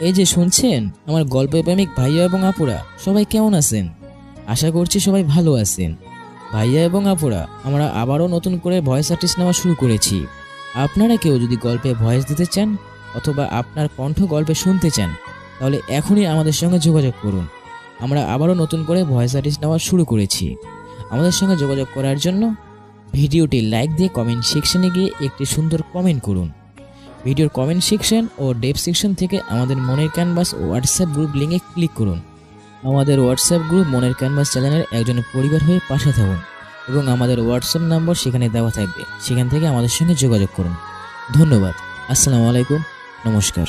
এই যে শুনছেন, আমার গল্পের প্রেমিক ভাইয়া এবং আপুরা সবাই কেমন আছেন? আশা করছি সবাই ভালো আছেন। ভাইয়া এবং আপুরা, আমরা আবারও নতুন করে ভয়েস আর্টিস্ট নেওয়া শুরু করেছি। আপনারা কেউ যদি গল্পে ভয়েস দিতে চান অথবা আপনার কণ্ঠ গল্পে শুনতে চান, তাহলে এখনই আমাদের সঙ্গে যোগাযোগ করুন। আমরা আবারও নতুন করে ভয়েস আর্টিস্ট নেওয়া শুরু করেছি। আমাদের সঙ্গে যোগাযোগ করার জন্য ভিডিওটি লাইক দিয়ে কমেন্ট সেকশনে গিয়ে একটি সুন্দর কমেন্ট করুন। ভিডিওর কমেন্ট সেকশন ও ডেসক্রিপশন থেকে আমাদের মনের ক্যানভাস ও হোয়াটসঅ্যাপ গ্রুপ লিঙ্কে ক্লিক করুন। আমাদের হোয়াটসঅ্যাপ গ্রুপ মনের ক্যানভাস চ্যানেলের একজন পরিবার হয়ে পাশে থাকুন এবং আমাদের হোয়াটসঅ্যাপ নম্বর সেখানে দেওয়া থাকবে, সেখান থেকে আমাদের সঙ্গে যোগাযোগ করুন। ধন্যবাদ। আসসালামু আলাইকুম। নমস্কার।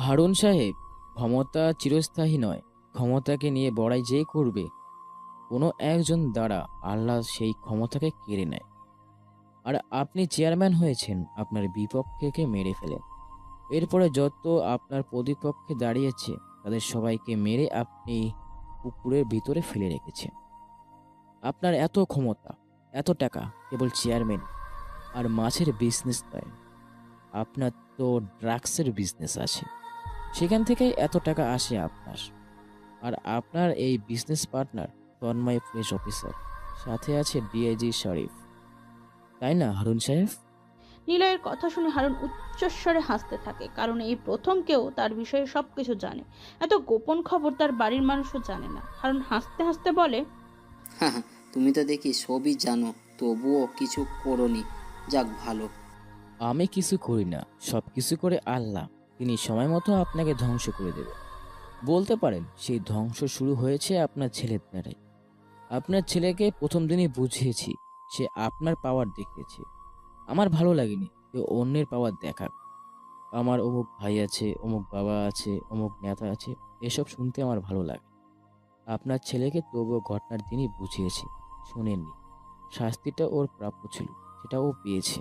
হারুন সাহেব, ক্ষমতা চিরস্থায়ী নয়। ক্ষমতাকে নিয়ে বড়াই যে করবে, কোনো একজন দ্বারা আল্লাহ সেই ক্ষমতাকে কেড়ে নেয়। আর আপনি চেয়ারম্যান হয়েছেন আপনার বিপক্ষকে মেরে ফেলেন। এরপরে যত আপনার প্রতিপক্ষে দাঁড়িয়েছে তাদের সবাইকে মেরে আপনি পুকুরের ভিতরে ফেলে রেখেছেন। আপনার এত ক্ষমতা, এত টাকা কেবল চেয়ারম্যান আর মাছের বিজনেস নয়, আপনার তো ড্রাগসের বিজনেস আছে। সেখান থেকেই এত টাকা আসে আপনার। আর আপনার এই business partner Tanmoy police officer, সাথে আছে ডিআইজি শরীফ, তাই না হারুন সাহেব? নিলয়ের কথা শুনে হারুন উচ্চস্বরে হাসতে থাকে, কারণ এই প্রথম কেউ তার বিষয়ে সবকিছু জানে। এত গোপন খবর তার বাড়ির মানুষও জানে না। হারুন হাসতে হাসতে বলে, হ্যাঁ, তুমি তো দেখি সবই জানো, তবুও কিছু করোনি। যাক ভালো। আমি কিছু করি না, সব কিছু করে আল্লাহ। তিনি সময় মতো আপনাকে ধ্বংস করে দেবে। বলতে পারেন সেই ধ্বংস শুরু হয়েছে আপনার ছেলের দ্বারাই। আপনার ছেলেকে প্রথম দিনই বুঝিয়েছি, সে আপনার পাওয়ার দেখিয়েছে। আমার ভালো লাগেনি যে অন্যের পাওয়ার দেখাক। আমার অমুক ভাই আছে, অমুক বাবা আছে, অমুক নেতা আছে, এসব শুনতে আমার ভালো লাগে। আপনার ছেলেকে তবুও ঘটনার দিনই বুঝিয়েছি, শোনেননি। শাস্তিটা ওর প্রাপ্য ছিল, সেটা ও পেয়েছে।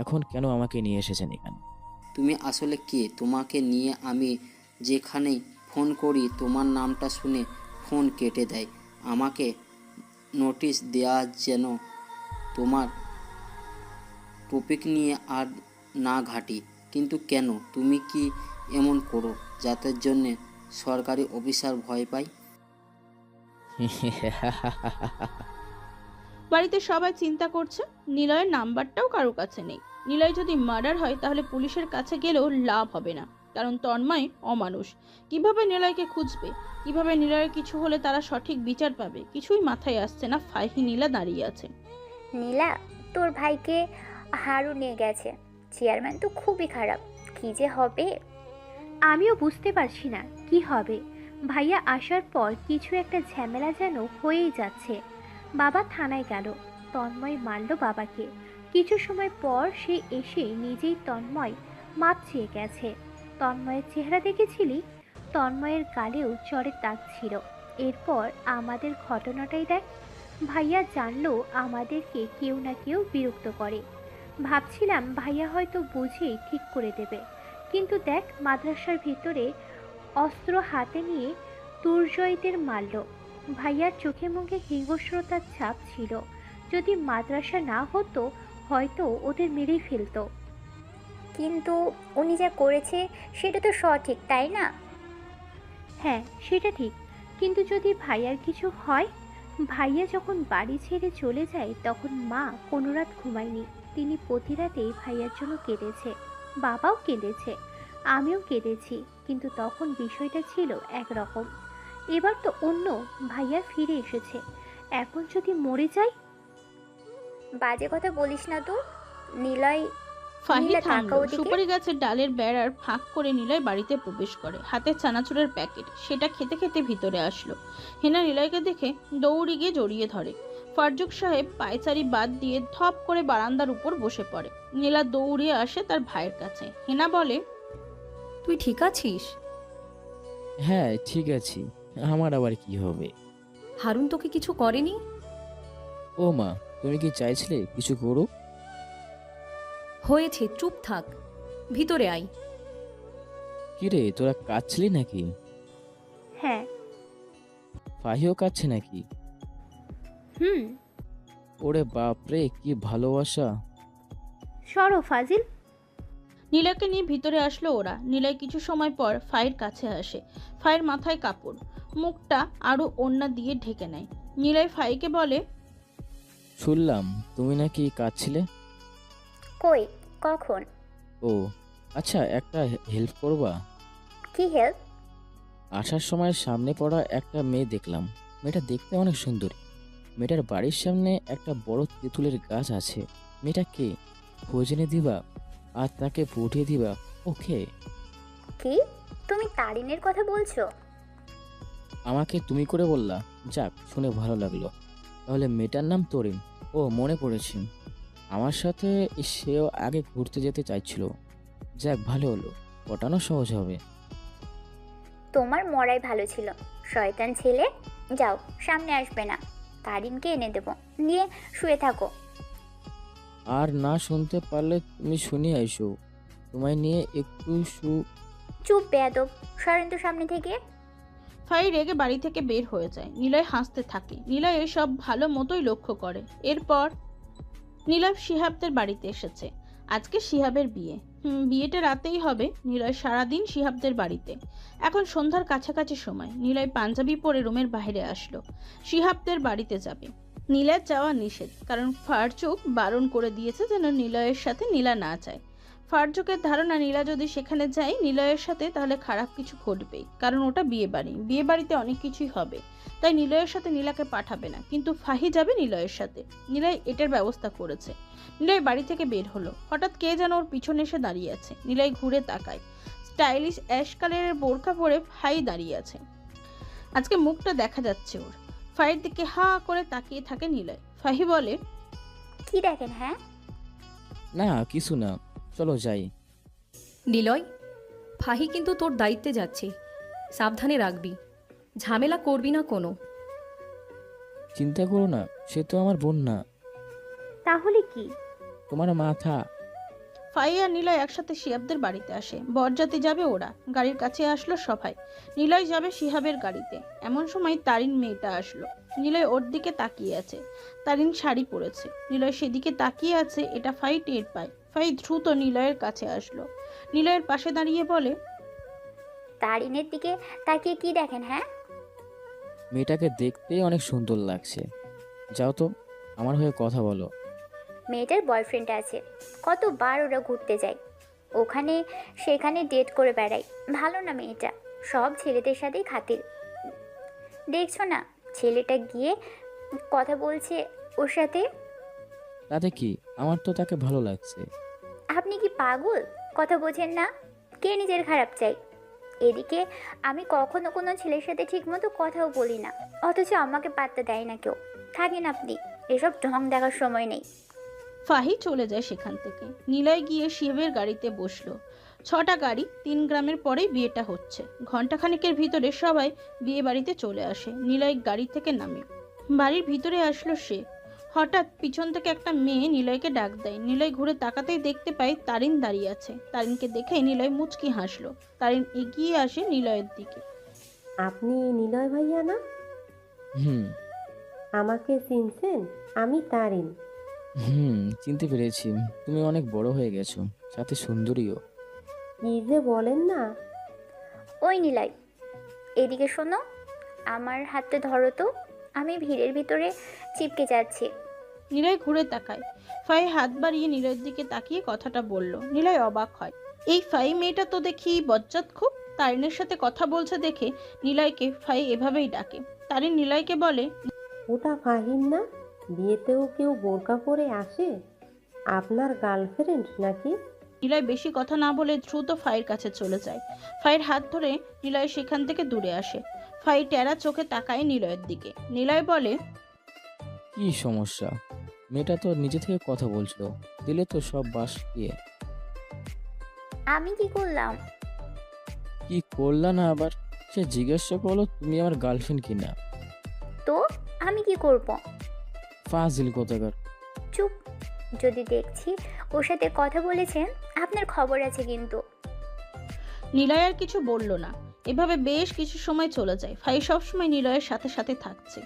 এখন কেন আমাকে নিয়ে এসেছেন এখানে? তুমি আসলে কে? তোমাকে নিয়ে আমি যেখানেই ফোন করি তোমার নামটা শুনে ফোন কেটে দেয়। আমাকে নোটিশ দেয়া যেন তোমার টপিক নিয়ে আর না ঘাঁটি। কিন্তু কেন? তুমি কি এমন করো যাতে জন্যে সরকারি অফিসার ভয় পায়? বাড়িতে সবাই চিন্তা করছে নিলয়ের নাম্বারটাও কারো কাছে নেই। নিলয় যদি মার্ডার হয় তাহলে পুলিশের কাছে গেলেও লাভ হবে না, কারণ তন্ময় অমানুষ। কিভাবে নিলয়কে খুঁজবে? কিভাবে নিলয়ের কিছু হলে তারা সঠিক বিচার পাবে? কিছুই মাথায় আসছে না। ফাহিম নীলা দাঁড়িয়ে আছে। নীলা, তোর ভাইকে হারু নিয়ে গেছে। চেয়ারম্যান তো খুবই খারাপ, কি যে হবে। আমিও বুঝতে পারছি না কি হবে। ভাইয়া আসার পর কিছু একটা ঝামেলা যেন হয়েই যাচ্ছে। বাবা থানায় গেল, তন্ময় মারল বাবাকে। কিছু সময় পর সে এসে নিজেই তন্ময় মাপ চেয়ে গেছে। তন্ময়ের চেহারা দেখেছিলি? তন্ময়ের গালেও চড়ের দাগ ছিল। এরপর আমাদের ঘটনাটাই দেখ। ভাইয়া জানলো আমাদেরকে কেউ না কেউ বিরক্ত করে। ভাবছিলাম ভাইয়া হয়তো বুঝেই ঠিক করে দেবে, কিন্তু দেখ মাদ্রাসার ভিতরে অস্ত্র হাতে নিয়ে তুর্জয়ীদের মারল। ভাইয়ার চোখে মুখে হিংস্রতার ছাপ ছিল। যদি মাদ্রাসা না হতো হয়তো ওদের মেরেই ফেলতো। কিন্তু উনি যা করেছে সেটা তো সঠিক, তাই না? হ্যাঁ সেটা ঠিক, কিন্তু যদি ভাইয়ার কিছু হয়? ভাইয়া যখন বাড়ি ছেড়ে চলে যায় তখন মা কোনো রাত ঘুমায়নি। তিনি প্রতি রাতেই ভাইয়ার জন্য কেঁদেছে। বাবাও কেঁদেছে, আমিও কেঁদেছি, কিন্তু তখন বিষয়টা ছিল একরকম। এবার তো অন্য। ভাইয়া ফিরে এসেছে, এখন যদি মরে যাই? বাজে কথা বলিস না তো। নীলয়, ফাহি নীলা তাকা থামলো। ওদিকে। সুপারি গাছের ডালের বেড়ার ফাঁক করে নিলয় বাড়িতে প্রবেশ করে, হাতে চানাচুরের প্যাকেট। সেটা খেতে খেতে ভিতরে আসলো। হেনা নিলয়কে দেখে দৌড়ে গিয়ে জড়িয়ে ধরে। ফারজুক সাহেব পায়চারি বাদ দিয়ে ধপ করে বারান্দার উপর বসে পড়ে। নীলা দৌড়ে আসে তার ভাইয়ের কাছে। হেনা বলে, তুই ঠিক আছিস? হ্যাঁ, ঠিক আছি। আমার আবার কি হবে? হারুন তোকে কিছু করেনি? ও মা, তুমি কি চাইছিলে কিছু করুক? হয়েছে, চুপ থাক, ভিতরে আয়। কিরে, তোরা কাঁদছিলি নাকি? হ্যাঁ। ফাহিও কাচ্ছে নাকি? হুম। ওরে বাপরে, কি ভালোবাসা! সরো ফাজিল। নিলয়কে নিয়ে ভিতরে আসলো ওরা। নিলয় কিছু সময় পর ফাইয়ের কাছে আসে। ফাইয়ের মাথায় কাপড়, মুখটা আরো ওড়না দিয়ে ঢেকে নেয়। নিলয় ফাইকে বলে, শুনলাম তুমি নাকি কাঁদছিলে। কই, কখন? ও আচ্ছা, একটা হেল্প করবা? কি হেল্প? আসার সময় সামনে পড়া একটা মেয়ে দেখলাম। মেয়েটা দেখতে অনেক সুন্দরী। মেয়েটার বাড়ির সামনে একটা বড় তেঁতুলের গাছ আছে। মেয়েটা কে খোঁজ এনে দিবা আর তাকে পটিয়ে দিবা, ওকে? কি, তুমি তারিনের কথা বলছো? আমাকে তুমি করে বললা, যাক শুনে ভালো লাগলো। তাহলে মেয়েটার নাম তরিন। ও মনে পড়েছে, আমার সাথে সেও আগে ঘুরতে যেতে চাইছিল। যাক ভালো হলো, পটানো সহজ হবে। তোমার মরাই ভালো ছিল, শয়তান ছেলে। যাও, সামনে আসবে না। তারিনকে এনে দেবো, নিয়ে শুয়ে থাকো। আর না শুনতে পারলে তুমি শুনে আইসো, তোমায় নিয়ে একটু চুপ বেয়াদব, সরেন তো সামনে থেকে। ফাই রেগে বাড়ি থেকে বের হয়ে যায়। নিলয় হাসতে থাকে। নিলয় এসব ভালো মতোই লক্ষ্য করে। এরপর নিলয় শিহাবদের বাড়িতে এসেছে। আজকে শিহাবের বিয়ে। বিয়েটা রাতেই হবে। নিলয় সারাদিন শিহাবদের বাড়িতে। এখন সন্ধ্যার কাছাকাছি সময়। নিলয় পাঞ্জাবি পরে রুমের বাইরে আসলো। শিহাবদের বাড়িতে যাবে। নীলার যাওয়া নিষেধ, কারণ ফারচুক বারণ করে দিয়েছে যেন নিলয়ের সাথে নীলা না যায়। ফারচুকের ধারণা নীলা যদি সেখানে যায় নিলয়ের সাথে, তাহলে খারাপ কিছু ঘটবেই, কারণ ওটা বিয়ে বাড়ি। বিয়ে বাড়িতে অনেক কিছুই হবে, তাই নিলয়ের সাথে নীলাকে পাঠাবে না, কিন্তু ফাহি যাবে নিলয়ের সাথে। নিলয় এটার ব্যবস্থা করেছে। নিলয় বাড়ি থেকে বের হলো। হঠাৎ কে যেন ওর পিছনে এসে দাঁড়িয়ে আছে। নিলয় ঘুরে তাকায়। স্টাইলিশ অ্যাশ কালারের বোরকা পরে ফাই দাঁড়িয়ে আছে। আজকে মুখটা দেখা যাচ্ছে ওর। ফাইয়ের দিকে হা করে তাকিয়ে থাকে নিলয়। ফাহি বলে, কি দেখেন? হ্যাঁ, না কিছু না, চলো যাই। নিলয়, ফাহি কিন্তু তোর দায়িত্বে যাচ্ছে, সাবধানে রাখবি, ঝামেলা করবি না কোনো। চিন্তা করো না, সে তো আমার বোন না, তাহলে কি? তোমার মাথা। ফাই আর নিলয় একসাথে শিহাবদের বাড়িতে আসে। বরযাত্রী যাবে ওরা। গাড়ির কাছে আসলো সবাই। নিলয় যাবে শিহাবের গাড়িতে। এমন সময় তারিন মেয়েটা আসলো। নিলয় ওর দিকে তাকিয়ে আছে। তারিন শাড়ি পরেছে। নিলয় সেদিকে তাকিয়ে আছে, এটা ফাই টের পায়। ফাই দ্রুত নিলয়ের কাছে আসলো। নিলয়ের পাশে দাঁড়িয়ে বলে, তারিনের দিকে তাকিয়ে কি দেখেন? হ্যাঁ, মেয়েটাকে দেখতেই অনেক সুন্দর লাগছে। যাও তো, আমার হয়ে কথা বলো। মেয়েটার বয়ফ্রেন্ড আছে, কতবার ওরা ঘুরতে যায়, ওখানে সেখানে ডেট করে বেড়ায়। ভালো না মেয়েটা, সব ছেলেদের সাথেই খাতির। দেখছো না ছেলেটা গিয়ে কথা বলছে ওর সাথে? তাতে কি, আমার তো তাকে ভালো লাগছে। আপনি কি পাগল? কথা বোঝেন না? কে নিজের খারাপ চাই? এদিকে আমি কখনো কোনো ছেলের সাথে ঠিকমতো কথাও বলি না, অথচ আমাকে পাত্তা দেয় না কেউ। থাকেন আপনি, এসব ঢং দেখার সময় নেই। ফাহি চলে যায় সেখান থেকে। নিলয় গিয়ে শিবের গাড়িতে বসলো। 6টা গাড়ি, 3 গ্রামের পরেই বিয়েটা হচ্ছে। ঘন্টাখানেকের ভিতরে সবাই বিয়ে বাড়িতে চলে আসে। নিলয় গাড়ি থেকে নামে, বাড়ির ভিতরে আসলো সে। হঠাৎ পিছন থেকে একটা মেয়ে নিলয়কে ডাক দেয়। নিলয় ঘুরে তাকাতেই দেখতে পায় তারিন দাঁড়িয়ে আছে। তারিনকে দেখে নিলয় মুচকি হাসলো। তারিন এগিয়ে আসে নিলয়ের দিকে। আপনি নিলয় ভাইয়া না? হুম আমাকে চিনছেন? আমি তারিন। চিনতে পেরেছি। তুমি অনেক বড় হয়ে গেছো, সাথে সুন্দরীও। কি যে বলেন না। ওই নিলয়, এদিকে শোনো, আমার হাতে ধরো তো, আমি ভিড়ের ভিতরে চিপকে যাচ্ছি। নিলয় ঘুরে তাকায়। ফাই হাত বাড়িয়ে নিলয়ের দিকে তাকিয়ে কথাটা বলল। নিলয় অবাক হয়। এই ফাই মেয়েটা তো দেখি বজ্জাত খুব। তারিনের সাথে কথা বলছে দেখে নিলয়কে ফাই এভাবেই ডাকে। তারিন নিলয়কে বলে, ওটা ফাহিম না? বিয়েতেও কেউ বোরকা পরে আসে? আপনার গার্লফ্রেন্ড নাকি? নিলয় বেশি কথা না বলে দ্রুত ফাইয়ের কাছে চলে যায়। ফাইয়ের হাত ধরে নিলয় সেখান থেকে দূরে আসে। ফাই টেরা চোখে তাকায় নিলয়ের দিকে। নিলয় বলে, কি সমস্যা? মেয়েটা তো নিজে থেকে কথা বলছিল, দিলে তো সব বাস দিয়ে। আমি কি করলাম? কি করলা না আবার? সে জিজ্ঞাসা করলো তুমি আমার গার্লফ্রেন্ড কিনা। তো আমি কি করব? ফাজিল কোথাকার। চুপ, যদি দেখছি ওর সাথে কথা বলেছেন আপনার খবর আছে কিন্তু। নিলয় আর কিছু বলল না। এভাবে বেশ কিছু সময় চলে যায়। ফাই সবসময় নিলয়ের সাথে সাথে থাকছে।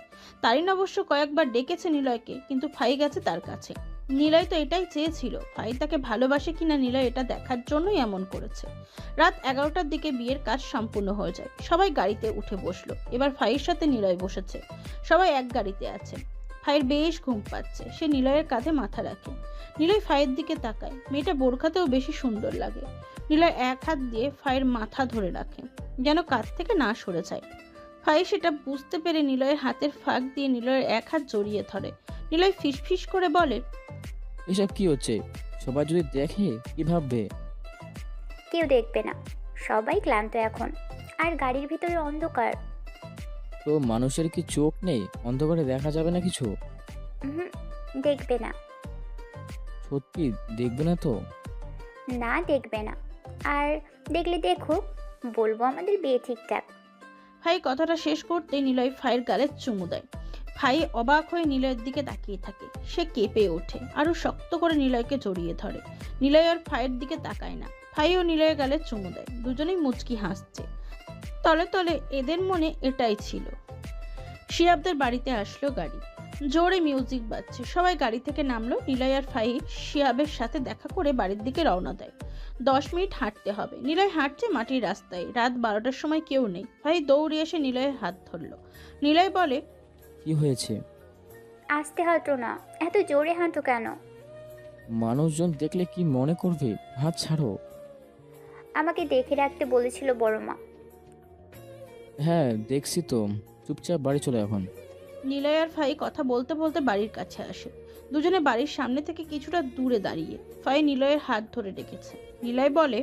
তারিন অবশ্য কয়েকবার ডেকেছে নিলয়কে, কিন্তু ফাই গেছে তার কাছে। নিলয় তো এটাই চেয়েছিল, ফাই তাকে ভালোবাসে কিনা নিলয় এটা দেখার জন্যই এমন করেছে। রাত 11টার দিকে বিয়ের কাজ সম্পূর্ণ হয়ে যায়। সবাই গাড়িতে উঠে বসলো। এবার ফাইয়ের সাথে নিলয় বসেছে। সবাই এক গাড়িতে আছে। ফাইয়ের বেশ ঘুম পাচ্ছে। সে নিলয়ের কাঁধে মাথা রাখে। নিলয় ফাইয়ের দিকে তাকায়। মেয়েটা বোরখাতেও বেশি সুন্দর লাগে। নিলয় এক হাত দিয়ে ফাইয়ের মাথা ধরে রাখে, যেন কাঁধ থেকে না সরে যায়। ফাই সেটা বুঝতে পেরে নিলয়ের হাতের ফাঁক দিয়ে নিলয়ের এক হাত জড়িয়ে ধরে। নিলয় ফিসফিস করে বলে, এসব কি হচ্ছে? সবাই যদি দেখে কি ভাববে? কেউ দেখবে না, সবাই ক্লান্ত এখন, আর গাড়ির ভিতরে অন্ধকার। তো মানুষের কি চোখ নেই? অন্ধকারে দেখা যাবে না কিছু? হুম, দেখবে না। সত্যি দেখবে না তো? না, দেখবে না। আর দেখলে দেখো, বলবো আমাদের বিয়ে ঠিকঠাক। ফাই কথাটা শেষ করতেই নিলয় ফাইয়ের গালে চুমু দেয়। ফাই অবাক হয়ে নিলয়ের দিকে তাকিয়ে থাকে। সে কেঁপে ওঠে, আরো শক্ত করে নিলয়কে জড়িয়ে ধরে। নিলয় আর ফাইয়ের দিকে তাকায় না। ফাইও নিলয়ের গালে চুমু দেয়। দুজনেই মুচকি হাসছে। তলে তলে এদের মনে এটাই ছিল। শিহাবদের বাড়িতে আসলো গাড়ি। জোরে মিউজিক বাজছে। সবাই গাড়ি থেকে নামলো। নিলয় আর ফাই শিহাবের সাথে দেখা করে বাড়ির দিকে রওনা দেয়। 10 মিনিট হাঁটতে হবে। নিলয় হাঁটছে মাটির রাস্তায়। রাত 12টার সময় কেউ নেই। ভাই দৌড়ে এসে নিলয়ের হাত ধরলো। নিলয় বলে, কি হয়েছে? আসতে হাঁটো না, এত জোরে হাঁটো কেন? মানুষজন দেখলে কি মনে করবে? হাত ছাড়ো। আমাকে দেখে রাখতে বলেছিল বড় মা। হ্যাঁ দেখছি তো, চুপচাপ বাড়ি চলে এখন। নিলয় আর ফাই কথা বলতে বলতে বাড়ির কাছে আসে। দুজনে বাড়ির সামনে থেকে কিছুটা দূরে দাঁড়িয়ে। ফাই নিলয়ের হাত ধরে রেখেছে। নিলয় বলে,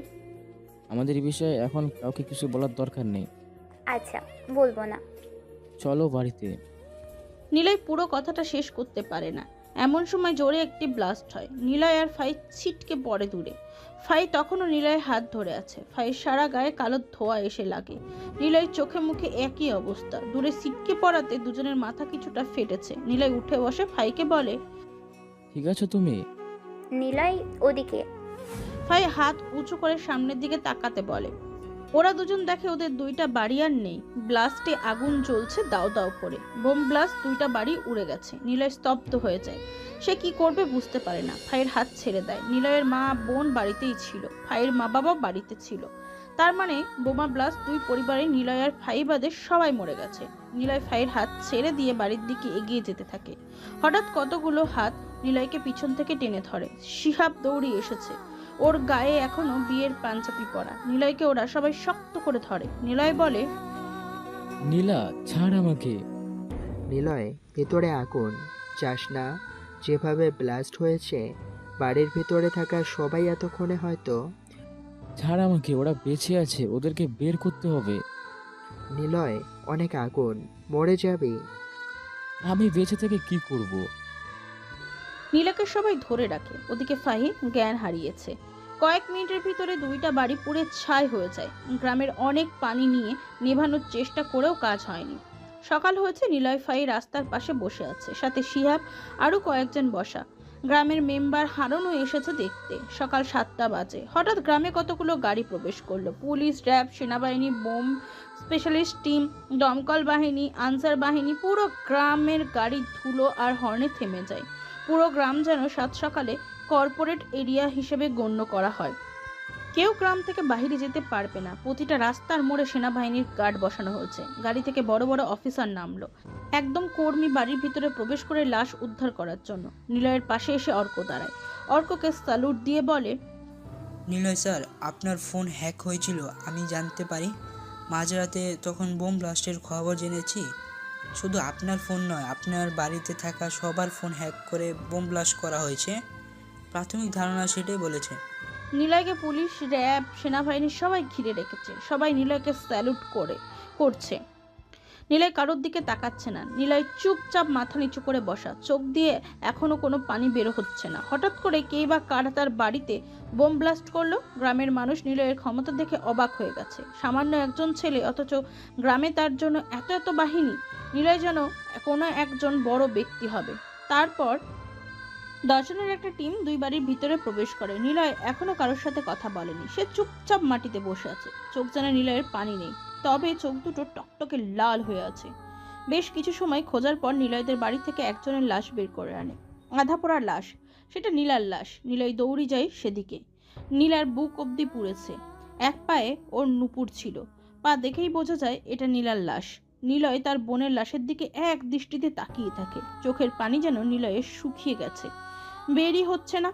আমাদের এই বিষয়ে এখন কাউকে কিছু বলার দরকার নেই। আচ্ছা, বলবো না। চলো বাড়িতে। নিলয় পুরো কথাটা শেষ করতে পারে না। এমন সময় জোরে একটি ব্লাস্ট হয়। নিলয় আর ফাই ছিটকে পড়ে দূরে। ফাই তখনও নিলয়ের হাত ধরে আছে। ফাইয়ের সারা গায়ে কালো ধোঁয়া এসে লাগে। নিলয়ের চোখে মুখে একই অবস্থা। দূরে ছিটকে পড়াতে দুজনের মাথা কিছুটা ফেটেছে। নিলয় উঠে বসে ফাইকে বলে, ঠিক আছে তুমি? নিলয় ওদিকে। ফাই হাত উঁচু করে সামনের দিকে তাকাতে বলে। ওরা দুজন দেখে ওদের দুইটা বাড়ি আর নেই। ব্লাস্টে আগুন জ্বলছে দাও দাও করে। বোম ব্লাস্ট, দুইটা বাড়ি উড়ে গেছে। নিলয় স্তব্ধ হয়ে যায়। সে কি করবে বুঝতে পারে না। ফাইয়ের হাত ছেড়ে দেয়। নিলয়ের মা বোন বাড়িতেই ছিল। ফাইয়ের মা বাবা বাড়িতে ছিল। তার মানে বোমা ব্লাস্ট দুই পরিবারে নিলয় আর ফাই বাদে সবাই মরে গেছে। নিলয় ফাইয়ের হাত ছেড়ে দিয়ে বাড়ির দিকে এগিয়ে যেতে থাকে। হঠাৎ কতগুলো হাত নিলয়কে পিছন থেকে টেনে ধরে। শিহাব দৌড়িয়ে এসেছে। ওর গায়ে এখনো বিয়ের পাঞ্জাবি পরা। নিলয়কে ওরা সবাই শক্ত করে ধরে। নিলয় বলে, নীলা ছাড় আমাকে। নিলয়, ভেতরে আগুন, চাস না? যেভাবে ব্লাস্ট হয়েছে, বাড়ির ভেতরে থাকা সবাই এতক্ষণে হয়তো। ছাড় আমাকে, ওরা বেঁচে আছে, ওদেরকে বের করতে হবে। নিলয়, অনেক আগুন, মরে যাবি। আমি বেঁচে থেকে কি করব? নীলাকে সবাই ধরে রাখে। ওদিকে ফাহি জ্ঞান হারিয়েছে। কয়েক মিনিটের ভিতরে দুইটা বাড়ি পুড়ে ছাই হয়ে যায়। গ্রামের অনেক পানি নিয়ে নেভানোর চেষ্টা করেও কাজ হয়নি। সকাল হয়েছে। নিলয় ফাই রাস্তার পাশে বসে আছে, সাথে শিহাব আরো কয়েকজন বসা। গ্রামের মেম্বার হারনও এসেছে দেখতে। সকাল 7টা বাজে। হঠাৎ গ্রামে কতগুলো গাড়ি প্রবেশ করলো। পুলিশ, র্যাব, সেনাবাহিনী, বোম স্পেশালিস্ট টিম, দমকল বাহিনী, আনসার বাহিনী। পুরো গ্রামের গাড়ি ধুলো আর হর্নে থেমে যায়। পুরো গ্রাম যেন সাত সকালে কর্পোরেট এরিয়া হিসেবে গণ্য করা হয়। কেউ গ্রাম থেকে বাইরে যেতে পারবে না। প্রতিটা রাস্তার মোড়ে সেনাবাহিনীর গার্ড বসানো হয়েছে। গাড়ি থেকে বড় বড় অফিসার নামলো। একদম কর্মী বাড়ির ভিতরে প্রবেশ করে লাশ উদ্ধার করার জন্য। নিলয়ের পাশে এসে অর্ক দাঁড়ায়। অর্ককে স্যালুট দিয়ে বলে, নিলয় স্যার, আপনার ফোন হ্যাক হয়েছিল আমি জানতে পারি। মাঝরাতে তখন বোম ব্লাস্টের খবর জেনেছি। শুধু আপনার ফোন নয়, আপনার বাড়িতে থাকা সবার ফোন হ্যাক করে বোম ব্লাস্ট করা হয়েছে। প্রাথমিক ধারণা সেটাই বলেছে। নিলয়কে পুলিশ, র্যাব, সেনাবাহিনী সবাই ঘিরে রেখেছে। সবাই নিলয়কে স্যালুট করছে। নিলয় কারোর দিকে তাকাচ্ছে না। নিলয় চুপচাপ মাথা নিচু করে বসা। চোখ দিয়ে এখনো কোনো পানি বের হচ্ছে না। হঠাৎ করে কে বা কারা তার বাড়িতে বোম ব্লাস্ট করলো। গ্রামের মানুষ নিলয়ের ক্ষমতা দেখে অবাক হয়ে গেছে। সামান্য একজন ছেলে, অথচ গ্রামে তার জন্য এত এত বাহিনী। নিলয় যেন কোনো একজন বড় ব্যক্তি হবে। তারপর 10 জনের একটা টিম দুই বাড়ির ভিতরে প্রবেশ করে। নিলয় এখনো কারোর সাথে কথা বলেনি। সে চুপচাপ মাটিতে বসে আছে। চোখ যেন নিলয়ের পানি নেই। তবে চোখ দুটো টকটকে লাল হয়ে আছে। বেশ কিছু সময় খোঁজার পর নিলয়দের বাড়ি থেকে একজনের লাশ বের করে আনে। আধা পোড়া লাশ, সেটা নীলার লাশ। নিলয় দৌড়ে যায় সেদিকে। নীলার বুক অবধি পুড়েছে, এক পায়ে ওর নুপুর ছিল। পা দেখেই বোঝা যায় এটা নীলার লাশ। নিলয় তার বোনের লাশের দিকে এক দৃষ্টিতে তাকিয়ে থাকে। চোখের পানি যেন নিলয়ের শুকিয়ে গেছে, বেরই হচ্ছে না।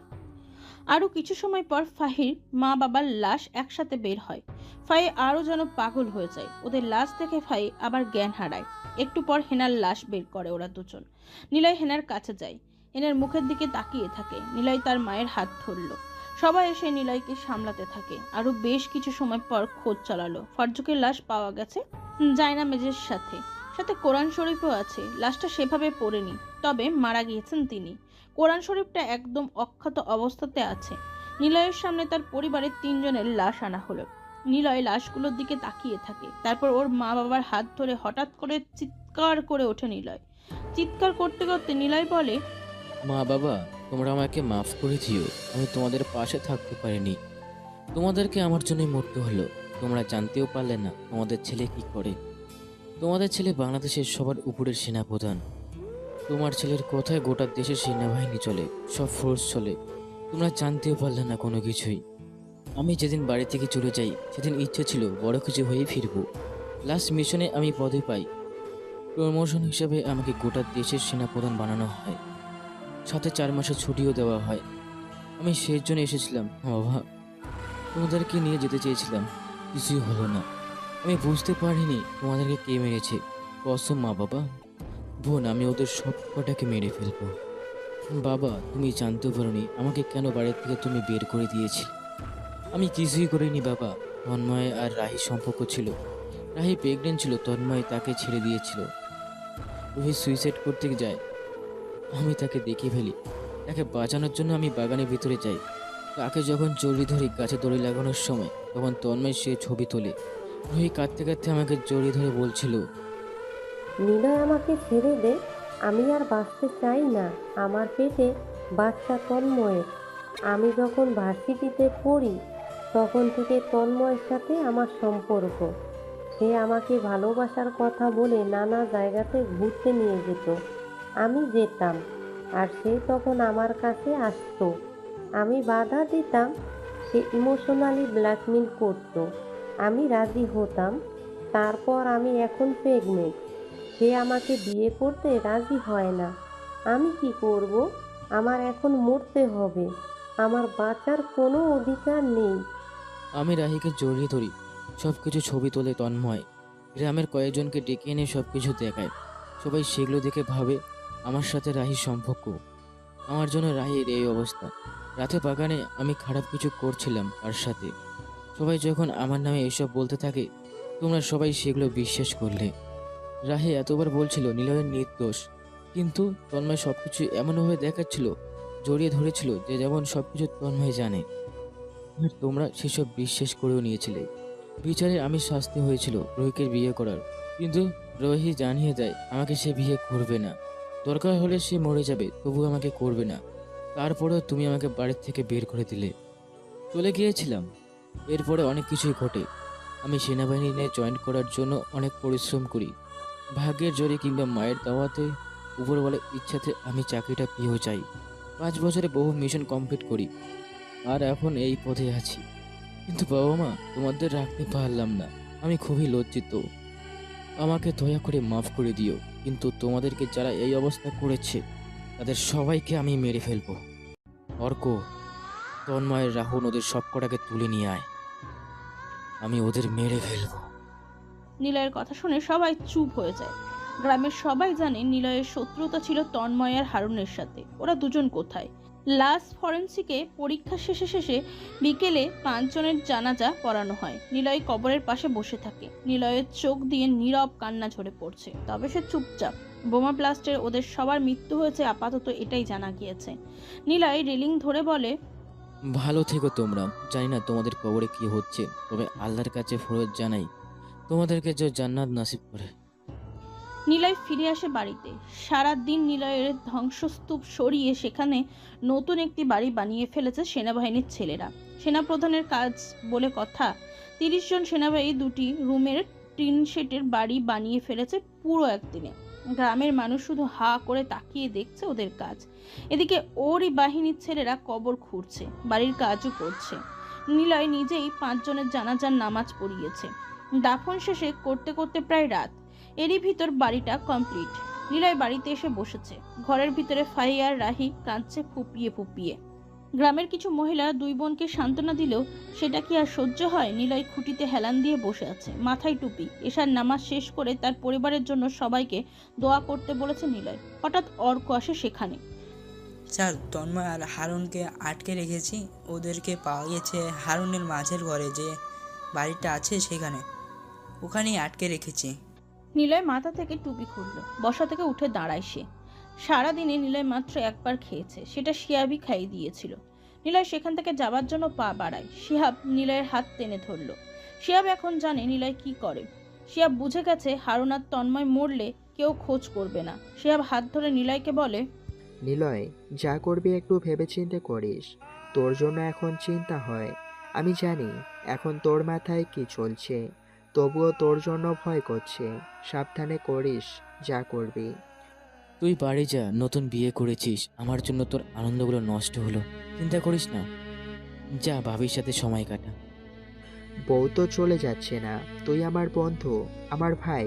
আরও কিছু সময় পর ফাহির মা বাবার লাশ একসাথে বের হয়। ফাহি আরও যেন পাগল হয়ে যায়। ওদের লাশ দেখে ফাহি আবার জ্ঞান হারায়। একটু পর হেনার লাশ বের করে ওরা দুজন। নিলয় হেনার কাছে যায়, হেনার মুখের দিকে তাকিয়ে থাকে। নিলয় তার মায়ের হাত ধরল। সবাই এসে নিলয়কে সামলাতে থাকে। আরও বেশ কিছু সময় পর খোঁজ চালালো। ফারজুকের লাশ পাওয়া গেছে জায়না মেজের সাথে সাথে কোরআন শরীফও আছে। লাশটা সেভাবে পড়েনি, তবে মারা গিয়েছেন তিনি। কোরআন শরীফটা একদম অক্ষত অবস্থাতে আছে। নিলয়ের সামনে তার পরিবারের 3 জনের লাশ আনা হলো। নিলয় লাশগুলোর দিকে তাকিয়ে থাকে। তারপর ওর মা বাবার হাত ধরে হঠাৎ করে চিৎকার করে ওঠে নিলয়। চিৎকার করতে করতে নিলয় বলে, মা বাবা, তোমরা আমাকে মাফ করে দিও। আমি তোমাদের পাশে থাকতে পারিনি। তোমাদেরকে আমার জন্যই মরতে হলো। তোমরা জানতেও পারলে না তোমাদের ছেলে কি করে। তোমাদের ছেলে বাংলাদেশের সবার উপরের সেনাপ্রধান। তোমার ছেলের কথায় গোটা দেশের সেনাবাহিনী চলে, সব ফোর্স চলে। তোমরা জানতেও পারলে না কোনো কিছুই। আমি যেদিন বাড়ি থেকে চলে যাই সেদিন ইচ্ছে ছিল বড় কিছু হয়েই ফিরবো। লাস্ট মিশনে আমি পদে পাই। প্রমোশন হিসেবে আমাকে গোটা দেশের সেনাপ্রধান বানানো হয়, সাথে 4 মাসের ছুটিও দেওয়া হয়। আমি সেই জন্য এসেছিলাম বাবা, তোমাদেরকে নিয়ে যেতে চেয়েছিলাম, কিছুই হলো না। আমি বুঝতে পারিনি তোমাদেরকে কে মেরেছে। কসম মা বাবা, বোন, আমি ওদের সব কটাকে মেরে ফেলবো। বাবা, তুমি জানতে পারোনি আমাকে কেন বাড়ি থেকে তুমি বের করে দিয়েছি। আমি কিছুই করিনি বাবা। তন্ময় আর রাহি সম্পর্ক ছিল। রাহি প্রেগনেন্ট ছিল, তন্ময় তাকে ছেড়ে দিয়েছিল। রোহিত সুইসাইড করতে যায়, আমি তাকে দেখে ফেলি। তাকে বাঁচানোর জন্য আমি বাগানের ভিতরে যাই। তাকে যখন জড়িয়ে ধরি গাছে দড়ি লাগানোর সময়, তখন তন্ময় সে ছবি তোলে। রোহিত কাঁদতে কাঁদতে আমাকে জড়িয়ে ধরে বলছিল, নিলয় আমাকে ছেড়ে দে, আমি আর বাঁচতে চাই না। আমার পেটে বাচ্চা তন্ময়ের। আমি যখন ভার্সিটিতে পড়ি তখন থেকে তন্ময়ের সাথে আমার সম্পর্ক। সে আমাকে ভালোবাসার কথা বলে নানা জায়গাতে ঘুরতে নিয়ে যেত। আমি যেতাম আর সে তখন আমার কাছে আসতো। আমি বাধা দিতাম, সে ইমোশনালি ব্ল্যাকমেল করত। আমি রাজি হতাম। তারপর আমি এখন প্রেগনেন্ট। সে আমাকে বিয়ে করতে রাজি হয় না। আমি কি করব? আমার এখন মরতে হবে। আমার বাঁচার কোনো অধিকার নেই। আমি রাহিকে জড়িয়ে ধরি। সব কিছু ছবি তোলে তন্ময়। গ্রামের কয়েকজনকে ডেকে এনে সব কিছু দেখায়। সবাই সেগুলো দেখে ভাবে আমার সাথে রাহির সম্পর্ক। আমার জন্য রাহির এই অবস্থা। রাতে বাগানে আমি খারাপ কিছু করছিলাম তার সাথে। সবাই যখন আমার নামে এসব বলতে থাকে, তোমরা সবাই সেগুলো বিশ্বাস করলে। রাহি এতবার বলছিল নিলয়ের নির্দোষ, কিন্তু তন্ময় সব কিছু এমনভাবে দেখাচ্ছিল, জড়িয়ে ধরেছিল যে যেমন সব কিছু তন্ময় জানে। আর তোমরা সেসব বিশ্বাস করেও নিয়েছিলে। বিচারে আমি শাস্তি হয়েছিল রোহিকের বিয়ে করার, কিন্তু রোহি জানিয়ে দেয় আমাকে সে বিয়ে করবে না। দরকার হলে সে মরে যাবে, তবু আমাকে করবে না। তারপরেও তুমি আমাকে বাড়ির থেকে বের করে দিলে। চলে গিয়েছিলাম। এরপরে অনেক কিছুই ঘটে। আমি সেনাবাহিনীতে জয়েন করার জন্য অনেক পরিশ্রম করি। ভাগ্যের জোরে কিংবা মায়ের দাওয়াতে, উপরওয়ালার ইচ্ছাতে আমি চাকরিটা পেয়েও যাই। 5 বছরে বহু মিশন কমপ্লিট করি, আর এখন এই পথে আছি। কিন্তু বাবা মা, তোমাদের রাখতে পারলাম না। আমি খুবই লজ্জিত। আমাকে দয়া করে মাফ করে দিও। কিন্তু তোমাদেরকে যারা এই অবস্থা করেছে তাদের সবাইকে আমি মেরে ফেলবো। অর্ক, তন্ময়ের রাহুল ওদের সবকটাকে তুলে নিয়ে আয়। আমি ওদের মেরে ফেলবো। নিলয়ের কথা শুনে সবাই চুপ হয়ে যায়। গ্রামের সবাই জানে নিলয়ের শত্রুতা ছিল তন্ময় আর হারুনের সাথে। ওরা দুজন কোথায়? লাশ ফরেন্সিকে পরীক্ষা শেষে বিকেলে 5 জনের জানাজা পড়ানো হয়। নিলয় কবরের পাশে বসে থাকে। নিলয়ের চোখ দিয়ে নীরব কান্না ঝরে পড়ছে, তবে সে চুপচাপ। বোমা ব্লাস্টে ওদের সবার মৃত্যু হয়েছে, আপাতত এটাই জানা গিয়েছে। নিলয় রেলিং ধরে বলে, ভালো থেকো তোমরা। জানি না তোমাদের কবরে কি হচ্ছে, তবে আল্লাহর কাছে ফরজ জানাই তোমাদেরকে যে জান্নাত নাসিব করে। নিলয় ফিরে আসে বাড়িতে। সারা দিন নিলয়ের ধ্বংসস্তূপ সরিয়ে সেখানে নতুন একটি বাড়ি বানিয়ে ফেলেছে সেনাবাহিনীর ছেলেরা। সেনাপ্রধানের কাজ বলে কথা। 30 জন সেনাবাহী 2টি রুমের টিন শেডের বাড়ি বানিয়ে ফেলেছে পুরো একদিনে। গ্রামের মানুষ শুধু হা করে তাকিয়ে দেখছে ওদের কাজ। এদিকে ওরই বাহিনীর ছেলেরা কবর খুঁড়ছে, বাড়ির কাজও করছে। নিলয় নিজেই 5 জনের জানাজার নামাজ পড়িয়েছে। দাফন শেষে করতে করতে প্রায় রাত। এরই ভিতর বাড়িটা কমপ্লিট। নিলয় বাড়িতে এসে বসেছে। ঘরের ভিতরে ফাহি আর রাহি কাঁদছে ফুপিয়ে ফুপিয়ে। গ্রামের কিছু মহিলা 2 বোনকে সান্ত্বনা দিলেও সেটা কি আর সহ্য হয়? নিলয় খুঁটিতে হেলান দিয়ে বসে আছে, মাথায় টুপি। এশার নামাজ শেষ করে তার পরিবারের জন্য সবাইকে দোয়া করতে বলেছে নিলয়। হঠাৎ অর্ক আসে সেখানে। স্যার, তন্ময় আর হারুনকে আটকে রেখেছি। ওদেরকে পাওয়া গেছে হারুনের মাঝের ঘরে যে বাড়িটা আছে সেখানে, ওখানেই আটকে রেখেছি। নিলয় মাথা থেকে টুপি খুলল, বসা থেকে উঠে দাঁড়ায় সে। সারাদিনে নিলয় মাত্র একবার খেয়েছে, সেটা শিহাবই খাইয়ে দিয়েছিল। নিলয় সেখান থেকে যাবার জন্য পা বাড়ায়। শিহাব নিলয়ের হাত টেনে ধরল। শিহাব এখন জানে নিলয় কি করে। শিহাব বুঝে গেছে হারুন আর তন্ময় মরলে কেউ খোঁজ করবে না। শিহাব হাত ধরে নিলয়কে বলে, নিলয়, যা করবি একটু ভেবেচিন্তে করিস। তোর জন্য এখন চিন্তা হয়। আমি জানি এখন তোর মাথায় কি চলছে, তবুও তোর জন্য ভয় করছে। সাবধানে করিস যা করবি। তুই বাড়ি যা, নতুন বিয়ে করেছিস, আমার জন্য তোর আনন্দগুলো নষ্ট হলো। চিন্তা করিস না, যা ভাবির সাথে সময় কাটা। বউ তো চলে যাচ্ছে না, তুই আমার বন্ধু, আমার ভাই।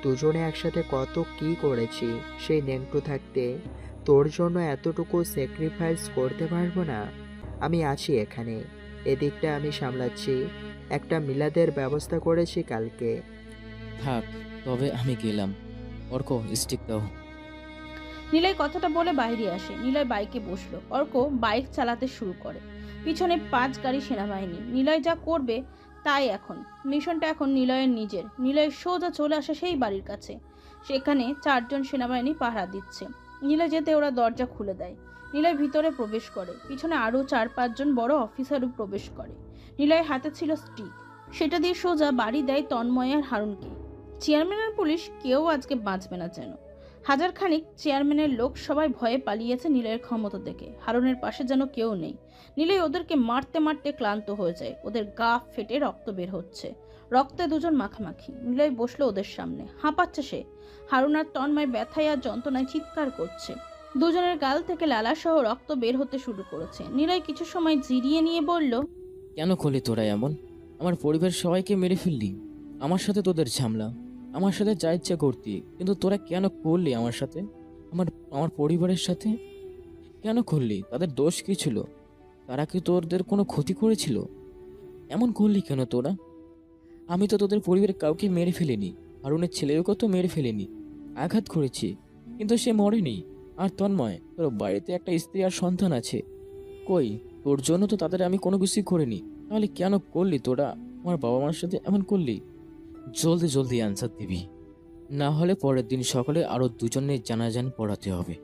দুজনে একসাথে কত কি করেছি। সেই নেংটু থাকতে তোর জন্য এতটুকু স্যাক্রিফাইস করতে পারবো না? আমি আছি এখানে, এদিকটা আমি সামলাচ্ছি। একটা মিলাদের ব্যবস্থা করেছি কালকে। থাক, তবে আমি গেলাম। অর্ক, স্টিক দাও। নিলয় কথাটা বলে বাইরে আসে। নিলয় বাইকে বসলো। অর্ক বাইক চালাতে শুরু করে। পিছনে 5 গাড়ি সেনাবাহিনী। নিলয় যা করবে তাই এখন। মিশনটা এখন নিলয়ের নিজের। নিলয় সোজা চলে আসে সেই বাড়ির কাছে। সেখানে 4 জন সেনাবাহিনী পাহারা দিচ্ছে। নিলয় যেতে ওরা দরজা খুলে দেয়। নিলয় ভিতরে প্রবেশ করে। পিছনে আরও 4-5 জন বড় অফিসারও প্রবেশ করে। নিলয়ের হাতে ছিল স্টিক, সেটা দিয়ে সোজা বাড়ি দেয় তন্ময় আর হারুনকে। চেয়ারম্যান আর পুলিশ কেউ আজকে বাঁচবে না যেন। হাজারখানিক চেয়ারম্যানের লোক সবাই ভয়ে পালিয়েছে নিলয়ের ক্ষমতা দেখে। হারুনের পাশে যেন কেউ নেই। নিলয় ওদেরকে মারতে মারতে ক্লান্ত হয়ে যায়। ওদের গা ফেটে রক্ত বের হচ্ছে। রক্তে দুজন মাখামাখি। নিলয় বসলো ওদের সামনে, হাঁপাচ্ছে সে। হারুন আর তন্ময় ব্যথায় আর যন্ত্রণায় চিৎকার করছে। দুজনের গাল থেকে লালাসহ রক্ত বের হতে শুরু করেছে। নিলয় কিছু সময় জিরিয়ে নিয়ে বলল, কেন করলি তোরা এমন? আমার পরিবার সবাইকে মেরে ফেললি। আমার সাথে তোদের ঝামেলা, আমার সাথে যা ইচ্ছা করতি, কিন্তু তোরা কেন করলি আমার সাথে? আমার আমার পরিবারের সাথে কেন করলি? তাদের দোষ কি ছিল? তারা কি তোদের কোনো ক্ষতি করেছিল? এমন করলি কেন তোরা? আমি তো তোদের পরিবারের কাউকে মেরে ফেলিনি। হারুনের ছেলেকে তো মেরে ফেলিনি, আঘাত করেছি, কিন্তু সে মরেনি। আর তন্ময়, তোর বাড়িতে একটা স্ত্রী আর সন্তান আছে। কই, তোর জন্য তো তাদের আমি কোনো কিছুই করিনি। তাহলে কেন করলি তোরা আমার বাবা মার সাথে এমন করলি? জলদি জলদি অ্যান্সার দিবি, না হলে পরের দিন সকালে আরও 2 জনের জানাজান পড়াতে হবে।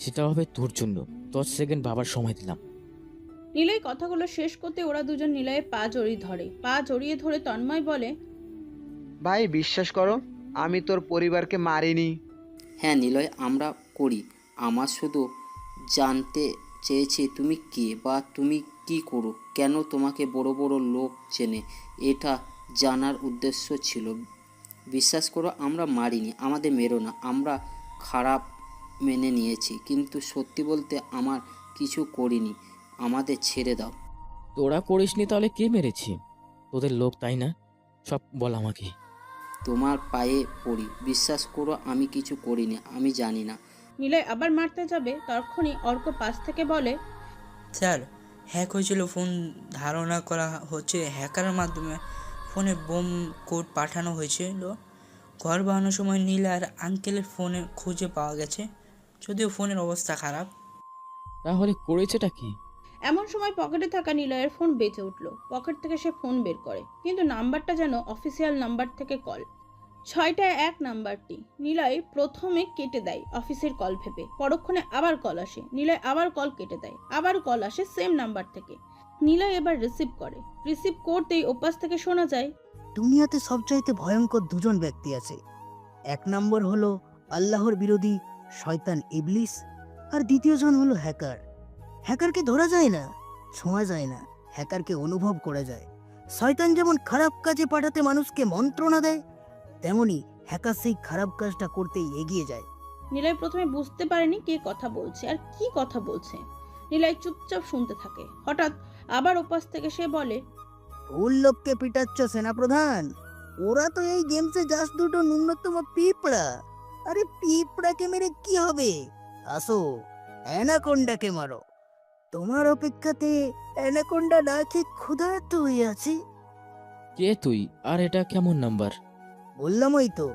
সেটা হবে তোর জন্য। 10 সেকেন্ড ভাবার সময় দিলাম। নিলয় কথাগুলো শেষ করতে ওরা দুজন নিলয়ের পা জড়িয়ে ধরে। পা জড়িয়ে ধরে তন্ময় বলে, ভাই বিশ্বাস করো, আমি তোর পরিবারকে মারিনি। হ্যাঁ নিলয়, আমরা করি। আমার শুধু জানতে চেয়েছি তুমি কে বা তুমি কি করো, কেন তোমাকে বড় বড় লোক চেনে, এটা জানার উদ্দেশ্য ছিল। বিশ্বাস করো, আমরা মারিনি, আমাদের মেরো না। আমরা খারাপ মেনে নিয়েছি, কিন্তু সত্যি বলতে আমার কিছু করিনি। আমাদের ছেড়ে দাও। তোরা করিসনি তাহলে কে মেরেছে? তোদের লোক, তাই না? সব বল আমাকে। তোমার পায়ে পড়ি, বিশ্বাস করো আমি কিছু করিনি, আমি জানি না। নিলয় আবার মারতে যাবে, তখনই অর্ক পাশ থেকে বলে, স্যার, হ্যাক হয়েছিল ফোন। ধারণা করা হচ্ছে হ্যাকারের মাধ্যমে ফোনে বোম কোড পাঠানো হয়েছিল। ঘর বানানোর সময় নীল আর আঙ্কেলের ফোনে খুঁজে পাওয়া গেছে, যদিও ফোনের অবস্থা খারাপ। তাহলে করেছেটা কি? এমন সময় পকেটে থাকা নিলয়ের ফোন বেজে উঠল। পকেট থেকে সে ফোন বের করে, কিন্তু নাম্বারটা যেন অফিসিয়াল নাম্বার থেকে কল। 6টায় 1 নাম্বারটি। নিলয় প্রথমে কেটে দেয় অফিসের কল ভেবে। পরক্ষণে আবার কল আসে। নিলয় আবার কল কেটে দেয়। আবার কল আসে সেম নাম্বার থেকে। নিলয় এবার রিসিভ করে। রিসিভ করতেই ওপাশ থেকে শোনা যায়, দুনিয়াতে সবচাইতে ভয়ঙ্কর 2 জন ব্যক্তি আছে। 1 নম্বর হলো আল্লাহর বিরোধী শয়তান ইবলিস, আর দ্বিতীয় জন হলো হ্যাকার। হ্যাকারকে ধরা যায় না, ছোঁয়া যায় না, হ্যাকারকে অনুভব করা যায়। শয়তান যেমন খারাপ কাজে পাঠাতে মানুষকে মন্ত্রণা দেয়, তেমনি হ্যাকার সেই খারাপ কাজটা করতেই এগিয়ে যায়। নিলয় প্রথমে বুঝতে পারেনি কে কথা বলছে আর কি কথা বলছে। নিলয় চুপচাপ শুনতে থাকে। হঠাৎ আবার ওপাশ থেকে সে বলে, ভুল লোককে পিটাচ্ছ সেনাপ্রধান। ওরা তো এই গেমসে জাস্ট দুটো ন্যূনতম পিঁপড়া। আরে পিঁপড়াকে মেরে কি হবে? আসো অ্যানাকোন্ডাকে মারো। তোমার অপেক্ষাতে অ্যানাকোন্ডা না খেয়ে ক্ষুধার্ত হয়ে আছে। কে তুই, আর এটা কেমন নাম্বার? বললামই তো,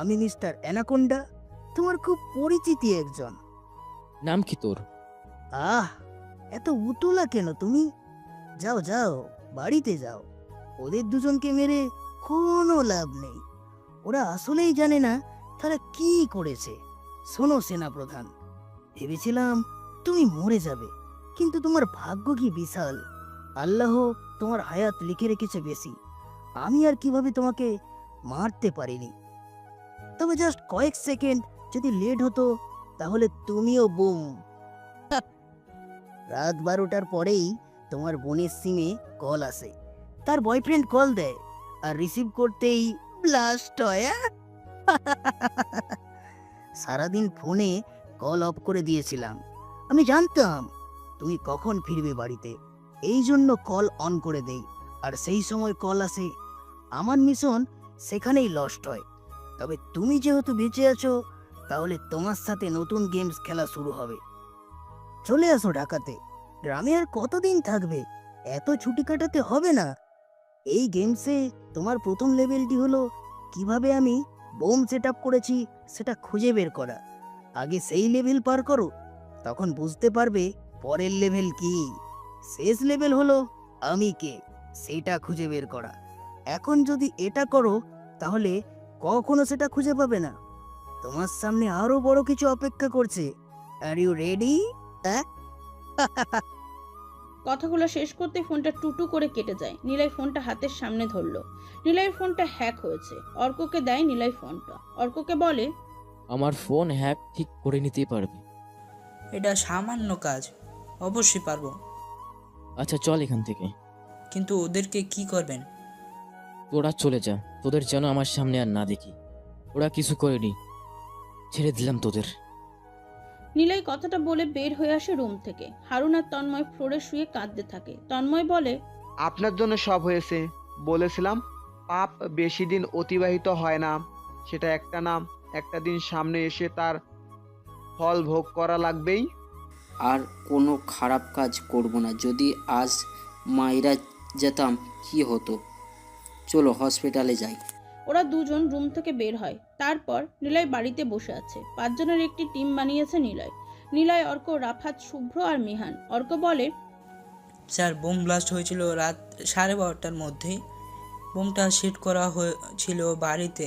আমি মিস্টার অ্যানাকোন্ডা, তোমার খুব পরিচিতি একজন। নাম কি তোর? আহ, এত উতলা কেন তুমি? যাও যাও, বাড়িতে যাও। ওদের দুজনকে মেরে কোনো লাভ নেই। ওরা আসলেই জানে না তারা কি করেছে। শোনো সেনাপ্রধান, ভেবেছিলাম তুমি মরে যাবে, কিন্তু তোমার ভাগ্য কি বিশাল। আল্লাহ তোমার হায়াত লিখে রেখেছে বেশি। আমি আর কিভাবে তোমাকে মারতে পারিনি। তবে জাস্ট কয়েক সেকেন্ড যদি লেট হতো তাহলে তুমিও বুম। রাত 12টার পরেই তোমার বোনের সিমে কল আসে। তার বয়ফ্রেন্ড কল দেয় আর রিসিভ করতেই ব্লাস্ট হয়। সারাদিন ফোনে কল অফ করে দিয়েছিলাম। আমি জানতাম তুমি কখন ফিরবে বাড়িতে, এই জন্য কল অন করে দেই। আর সেই সময় কল আসে, আমার মিশন সেখানেই লস্ট হয়। তবে তুমি যেহেতু বেঁচে আছো, তাহলে তোমার সাথে নতুন গেমস খেলা শুরু হবে। চলে আসো ঢাকাতে। গ্রামে আর কতদিন থাকবে? এত ছুটি কাটাতে হবে না। এই গেমসে তোমার প্রথম লেভেলটি হলো কিভাবে আমি বোম সেট আপ করেছি সেটা খুঁজে বের করা। আগে সেই লেভেল পার করো, তখন বুঝতে পারবে পরের লেভেল কি। শেষ লেভেল হলো আমি কে সেটা খুঁজে বের করা। এখন যদি এটা করো তাহলে কখনো সেটা খুঁজে পাবে না। তোমার সামনে আরো বড় কিছু অপেক্ষা করছে। Are you ready? কথাগুলো শেষ করতে ফোনটা টুটু করে কেটে যায়। নিলয় ফোনটা হাতের সামনে ধরলো। নিলয়ের ফোনটা হ্যাক হয়েছে। অর্ককে দেয় নিলয় ফোনটা। অর্ককে বলে, আমার ফোন হ্যাক ঠিক করে নিতেই পারবে? এটা সামান্য কাজ, অবশ্যই পারবো। আচ্ছা চল এখান থেকে। কিন্তু ওদেরকে কি করবেন? তোরা চলে যা, তোদের যেন আমার সামনে আর না দেখি। ওরা কিছু করেনি, ছেড়ে দিলাম তোদের। নিলয় কথাটা বলে বের হয়ে আসে রুম থেকে। হারুন আর তন্ময় ফ্লোরে শুয়ে কাঁদতে থাকে। তন্ময় বলে, আপনার জন্য সব হয়েছে। বলেছিলাম পাপ বেশি দিন অতিবাহিত হয় না, সেটা একটা দিন সামনে এসে তার ফল ভোগ করা লাগবেই। আর কোনো খারাপ কাজ করব না। যদি আজ মাইরা যেতাম কি হতো? চলো হসপিটালে যাই। ওরা দুজন রুম থেকে বের হয়। তারপর নিলয় বাড়িতে বসে আছে। 5 জনের একটি টিম বানিয়েছে নিলয়। নিলয়, অর্ক, রাফাত, শুভ্র আর মিহান। অর্ক বলে, স্যার, বোম ব্লাস্ট হয়েছিল রাত 12:30টার মধ্যেই। বোমটা সেট করা হয়েছিল বাড়িতে,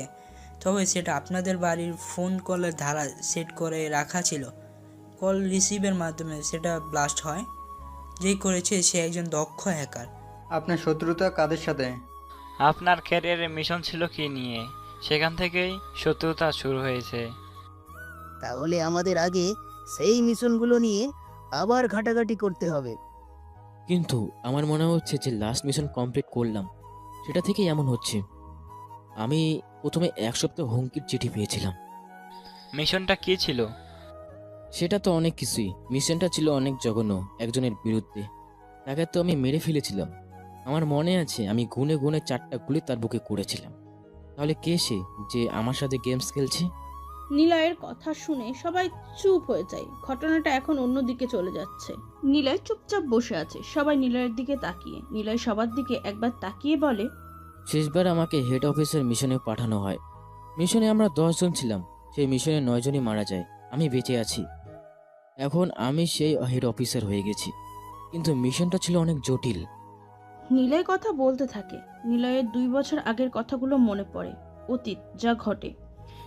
তবে সেটা আপনাদের বাড়ির ফোন কলের ধারা সেট করে রাখা ছিল। কল রিসিভের মাধ্যমে সেটা ব্লাস্ট হয়। যেই করেছে সে একজন দক্ষ হ্যাকার। আপনার শত্রুতা কাদের সাথে? আপনার ক্যারিয়ারের মিশন ছিল কি নিয়ে, সেখান থেকেই শত্রুতা শুরু হয়েছে। তাহলে আমাদের আগে সেই মিশনগুলো নিয়ে আবার ঘাটাঘাটি করতে হবে। কিন্তু আমার মনে হচ্ছে যে লাস্ট মিশন কমপ্লিট করলাম, সেটা থেকেই এমন হচ্ছে। আমি প্রথমে 1 সপ্তাহ হুমকির চিঠি পেয়েছিলাম। মিশনটা কি ছিল? সেটা তো অনেক কিছুই। মিশনটা ছিল অনেক জঘন্য একজনের বিরুদ্ধে। তাকে তো আমি মেরে ফেলেছিলাম। আমার মনে আছে আমি গুনে গুনে 4টা গুলি তার বুকে করেছিলাম। তাহলে কে সে যে আমার সাথে গেমস খেলছে? নিলয়ের কথা শুনে সবাই চুপ হয়ে যায়। ঘটনাটা এখন অন্যদিকে চলে যাচ্ছে। নিলয় চুপচাপ বসে আছে, সবাই নিলয়ের দিকে তাকিয়ে। নিলয় সবার দিকে একবার তাকিয়ে বলে, শেষবার আমাকে হেড অফিসের মিশনে পাঠানো হয়। মিশনে আমরা 10 জন ছিলাম। সেই মিশনে 9 জনই মারা যায়। আমি বেঁচে আছি। এখন আমি সেই হেড অফিসার হয়ে গেছি, কিন্তু মিশনটা ছিল অনেক জটিল। নিলয় কথা বলতে থাকে। নিলয়ের 2 বছর আগের কথাগুলো মনে পড়ে, অতীত যা ঘটে।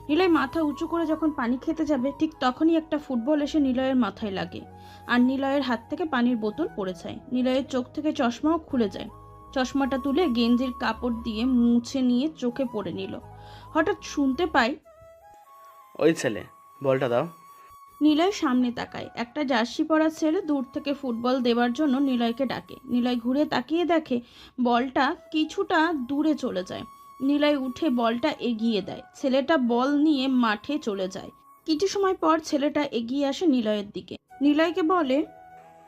নিলয় মাথা উঁচু করে যখন পানি খেতে যাবে, ঠিক তখনই একটা ফুটবল এসে নিলয়ের মাথায় লাগে আর নিলয়ের হাত থেকে পানির বোতল পড়ে যায়। নিলয়ের চোখ থেকে চশমাও খুলে যায়। চশমাটা তুলে গেঞ্জির কাপড় দিয়ে মুছে নিয়ে চোখে পড়ে নিল। হঠাৎ শুনতে পাই, ওই ছেলে, বলটা দাও। নিলয় সামনে তাকায়। একটা জার্সি পরা ছেলে দূর থেকে ফুটবল দেওয়ার জন্য নিলয়কে ডাকে। নিলয় ঘুরে তাকিয়ে দেখে বলটা কিছুটা দূরে চলে যায়। নিলয় উঠে বলটা এগিয়ে দেয়। ছেলেটা বল নিয়ে মাঠে চলে যায়। কিছু সময় পর ছেলেটা এগিয়ে আসে নিলয়ের দিকে। নিলয়কে বলে,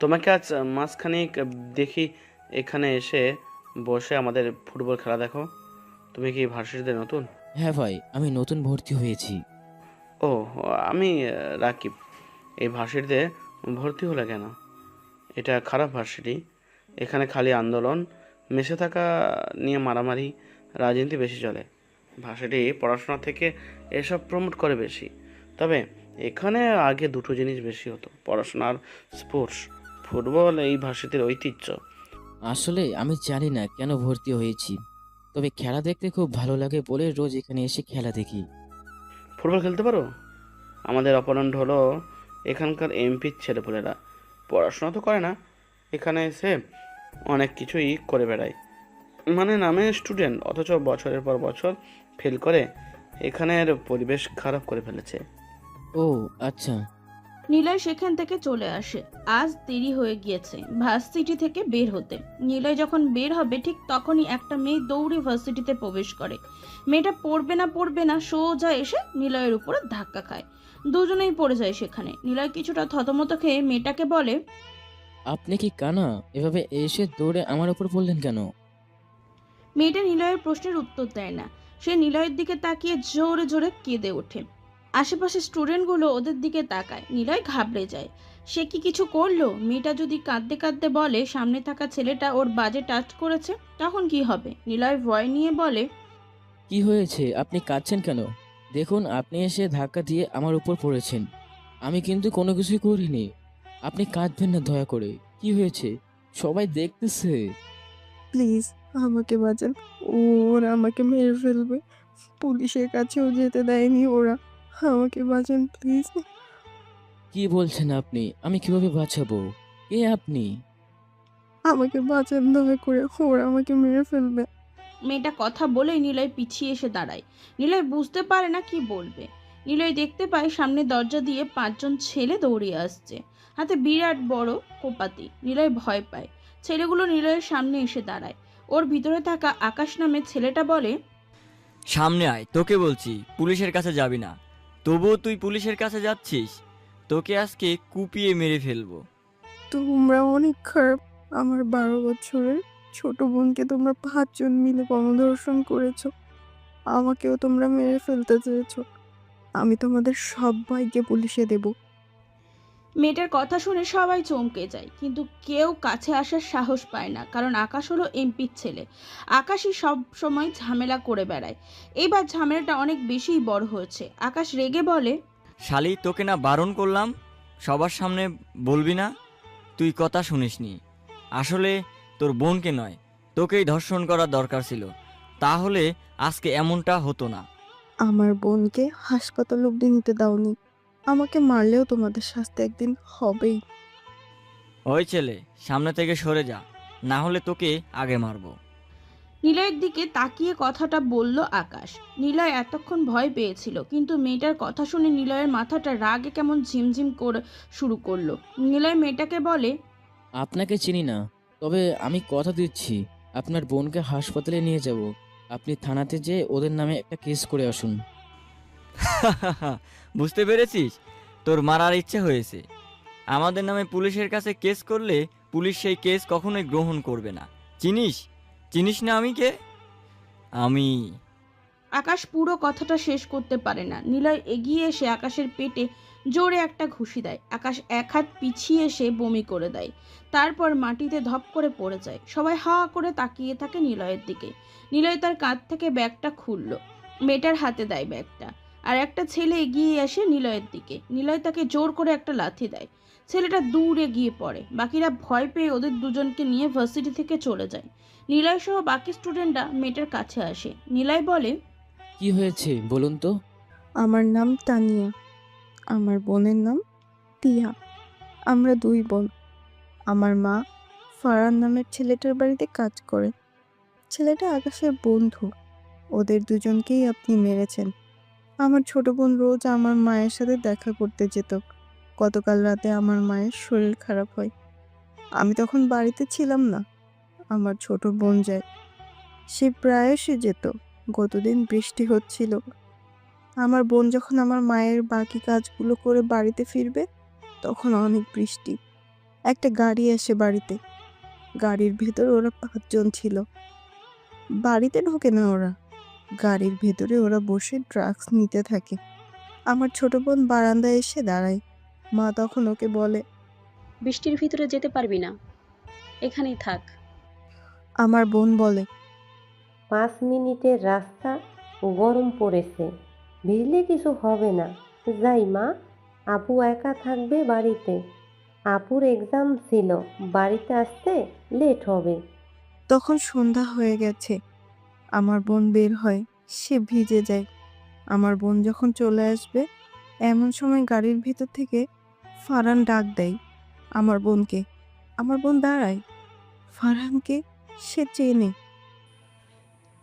তোমাকে আজ মাঝখানেক দেখি এখানে এসে বসে আমাদের ফুটবল খেলা দেখো। তুমি কি ভার্সিটিতে নতুন? হ্যাঁ ভাই, আমি নতুন ভর্তি হয়েছি। ও, আমি রাকিব। এই ভার্সিটিতে ভর্তি হলে কেন? এটা খারাপ ভার্সিটি। এখানে খালি আন্দোলন, মেসে থাকা নিয়ে মারামারি, রাজনীতি বেশি চলে। ভার্সিটি পড়াশোনা থেকে এসব প্রমোট করে বেশি। তবে এখানে আগে দুটো জিনিস বেশি হতো, পড়াশোনা আর স্পোর্টস। ফুটবল এই ভার্সিটির ঐতিহ্য। আসলে আমি জানি না কেন ভর্তি হয়েছি, তবে খেলা দেখতে খুব ভালো লাগে বলে রোজ এখানে এসে খেলা দেখি। ফুটবল খেলতে পারো? আমাদের অপোনেন্ট হলো এখানকার এমপির ছেলেপুলেরা। পড়াশোনা তো করে না, এখানে এসে অনেক কিছুই করে বেড়ায়। মানে নামে স্টুডেন্ট, অথচ বছরের পর বছর ফেল করে। এখানের পরিবেশ খারাপ করে ফেলেছে। ও আচ্ছা। নিলয় সেখান থেকে চলে আসে। আজ দেরি হয়ে গিয়েছে ভার্সিটি থেকে বের হতে। নিলয় যখন বের হবে ঠিক তখনই একটা মেয়ে দৌড়ে ভার্সিটিতে প্রবেশ করে। মেয়েটা পড়বে না সোজা এসে নিলয়ের উপরে ধাক্কা খায়। দুজনেই পড়ে যায় সেখানে। নিলয় কিছুটা থতমত খেয়ে মেয়েটাকে বলে, আপনি কি কানা? এভাবে এসে দৌড়ে আমার উপর পড়লেন কেন? মেয়েটা নিলয়ের প্রশ্নের উত্তর দেয় না। সে নিলয়ের দিকে তাকিয়ে জোরে জোরে কেঁদে ওঠে। আশেপাশে স্টুডেন্টগুলো ওদের দিকে তাকায়। নিলয় ঘাবড়ে যায়। সে কি কিছু করলো? মেয়েটা যদি কাঁদতে কাঁদতে বলে সামনে থাকা ছেলেটা ওর বাজে টাচ করেছে, তখন কি হবে? নিলয় ভয় নিয়ে বলে, কি হয়েছে? আপনি কাঁদছেন কেন? দেখুন, আপনি এসে ধাক্কা দিয়ে আমার উপর পড়েছেন। আমি কিন্তু কোনো কিছুই করিনি। আপনি কাঁদবেন না দয়া করে। কি হয়েছে? সবাই দেখতেছে। প্লিজ আমাকে বাঁচান, ওরা আমাকে মেরে ফেলবে। পুলিশের কাছেও যেতে দেয়নি ওরা। আমাকে বাঁচান প্লিজ। কি বলছেন আপনি? আমি কিভাবে বাঁচাবো? কে আপনি? আমাকে বাঁচান দয়া করে, ওরা আমাকে মেরে ফেলবে। মেয়েটা কথা বলেই নিলয় পিছিয়ে এসে দাঁড়ায়। নিলয় বুঝতে পারে না কি বলবে। নিলয় দেখতে পায় সামনে দরজা দিয়ে 5 জন ছেলে দৌড়িয়ে আসছে, হাতে বিরাট বড় কোপাতি। নিলয় ভয় পায়। ছেলেগুলো নিলয়ের সামনে এসে দাঁড়ায়। ওর ভিতরে থাকা আকাশ নামের ছেলেটা বলে, সামনে আয়, তোকে বলছি পুলিশের কাছে যাবি না। তবুও তুই পুলিশের কাছে যাচ্ছিস। তোকে আজকে কুপিয়ে মেরে ফেলবো। তোমরা অনেক খারাপ। আমার 12 বছরের ছোট বোনকে তোমরা 5 জন মিলে গণধর্ষণ করেছো। আমাকেও তোমরা মেরে ফেলতে চেয়েছো। আমি তোমাদের সবাইকে পুলিশে দেব। মেয়েটার কথা শুনে সবাই চমকে যায়, কিন্তু কেউ কাছে আসার সাহস পায় না, কারণ আকাশ হলো এমপির ছেলে। আকাশই সব সময় ঝামেলা করে বেড়ায়। এইবার ঝামেলাটা অনেক বেশিই বড় হয়েছে। আকাশ রেগে বলে, শালি, তোকে না বারণ করলাম সবার সামনে বলবি না? তুই কথা শুনিসনি। আসলে তোর বোনকে নয়, তোকেই ধর্ষণ করার দরকার ছিল, তাহলে আজকে এমনটা হতো না। আমার বোনকে হাসপাতাল অব্দি নিতে দাওনি। আমাকে মারলেও তোমাদের শাস্তি একদিন হবেই। ওই ছেলে, সামনে থেকে সরে যা, না হলে তোকে আগে মারবো। নিলয়ের দিকে তাকিয়ে কথাটা বলল আকাশ। নিলয় এতক্ষণ ভয় পেয়েছিল, কিন্তু মেয়েটার কথা শুনে নিলয়ের মাথাটা রাগে কেমন ঝিমঝিম করে শুরু করলো। নিলয় মেয়েটাকে বলে, আপনাকে চিনি না, তবে আমি কথা দিচ্ছি আপনার বোনকে হাসপাতালে নিয়ে যাব। আপনি থানাতে যেয়ে ওদের নামে একটা কেস করে আসুন। বুঝতে পেরেছিস? তোর মারার ইচ্ছে হয়েছে। আমাদের নামে পুলিশের কাছে কেস করলে পুলিশ সেই কেস কখনোই গ্রহণ করবে না। চিনিস না আমি কে? আমি। আকাশ পুরো কথাটা শেষ করতে পারে না। নিলয় এগিয়ে এসে আকাশের পেটে জোরে একটা ঘুষি দেয়। আকাশ এক হাত পিছিয়ে এসে বমি করে দেয়, তারপর মাটিতে ধপ করে পড়ে যায়। সবাই হা করে তাকিয়ে থাকে নিলয়ের দিকে। নিলয় তার কাঁধ থেকে ব্যাগটা খুলল, মেয়েটার হাতে দেয় ব্যাগটা। আর একটা ছেলে এগিয়ে আসে নিলয়ের দিকে। নিলয় তাকে জোর করে একটা লাথি দেয়। ছেলেটা দূরে গিয়ে পড়ে। বাকিরা ভয় পেয়ে ওদের দুজনকে নিয়ে ভার্সিটি থেকে চলে যায়। নিলয় সহ বাকি স্টুডেন্টরা মেয়েটার কাছে আসে। নিলয় বলে, কি হয়েছে বলুন তো? আমার নাম তানিয়া। আমার বোনের নাম টিয়া। আমরা 2 বোন। আমার মা ফারহান নামের ছেলেটার বাড়িতে কাজ করে। ছেলেটা আকাশের বন্ধু। ওদের দুজনকেই আপনি মেরেছেন। আমার ছোট বোন রোজ আমার মায়ের সাথে দেখা করতে যেত। গতকাল রাতে আমার মায়ের শরীর খারাপ হয়। আমি তখন বাড়িতে ছিলাম না। আমার ছোট বোন যায়। সে প্রায়শই যেত। গতদিন বৃষ্টি হচ্ছিল। আমার বোন যখন আমার মায়ের বাকি কাজগুলো করে বাড়িতে ফিরবে তখন অনেক বৃষ্টি। একটা গাড়ি আসে বাড়িতে। গাড়ির ভেতর ওরা 5 জন ছিল। বাড়িতে ঢোকে না ওরা, গাড়ির ভেতরে ওরা বসে ড্রাগস নিতে থাকে। আমার ছোট বোন বারান্দায় এসে দাঁড়ায়। মা তখন ওকে বলে, বৃষ্টির ভিতরে যেতে পারবি না, এখানেই থাক। আমার বোন বলে, 5 মিনিটের রাস্তা, গরম পড়েছে, ভিজলে কিছু হবে না। যাই মা, আপু একা থাকবে বাড়িতে। আপুর এক্সাম ছিল, বাড়িতে আসতে লেট হবে। তখন সন্ধ্যা হয়ে গেছে। আমার বোন বের হয়, সে ভিজে যায়। আমার বোন যখন চলে আসবে এমন সময় গাড়ির ভিতর থেকে ফারহান ডাক দেয় আমার বোনকে। আমার বোন দাঁড়ায়। ফারহানকে সে চেনে।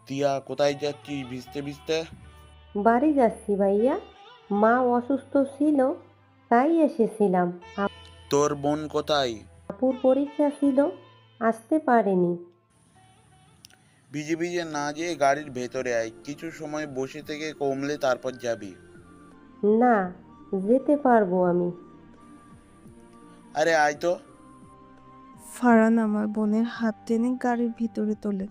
তিয়া, কোথায় যাচ্ছিস ভিজতে ভিজতে? বাড়ি যাচ্ছি ভাইয়া, মা অসুস্থ ছিল তাই এসেছিলাম। তোর বোন কোথায়? আপুর পরীক্ষা ছিল, আসতে পারেনি। ভিজে ভিজে না যেয়ে গাড়ির ভেতরে আয়, কিছু সময় বসে থেকে কমলে তারপর যাবি। না, যেতে পারবো আমি। আরে আয় তো। ফারহান আমার বোনের হাত টেনে গাড়ির ভিতরে তোলে।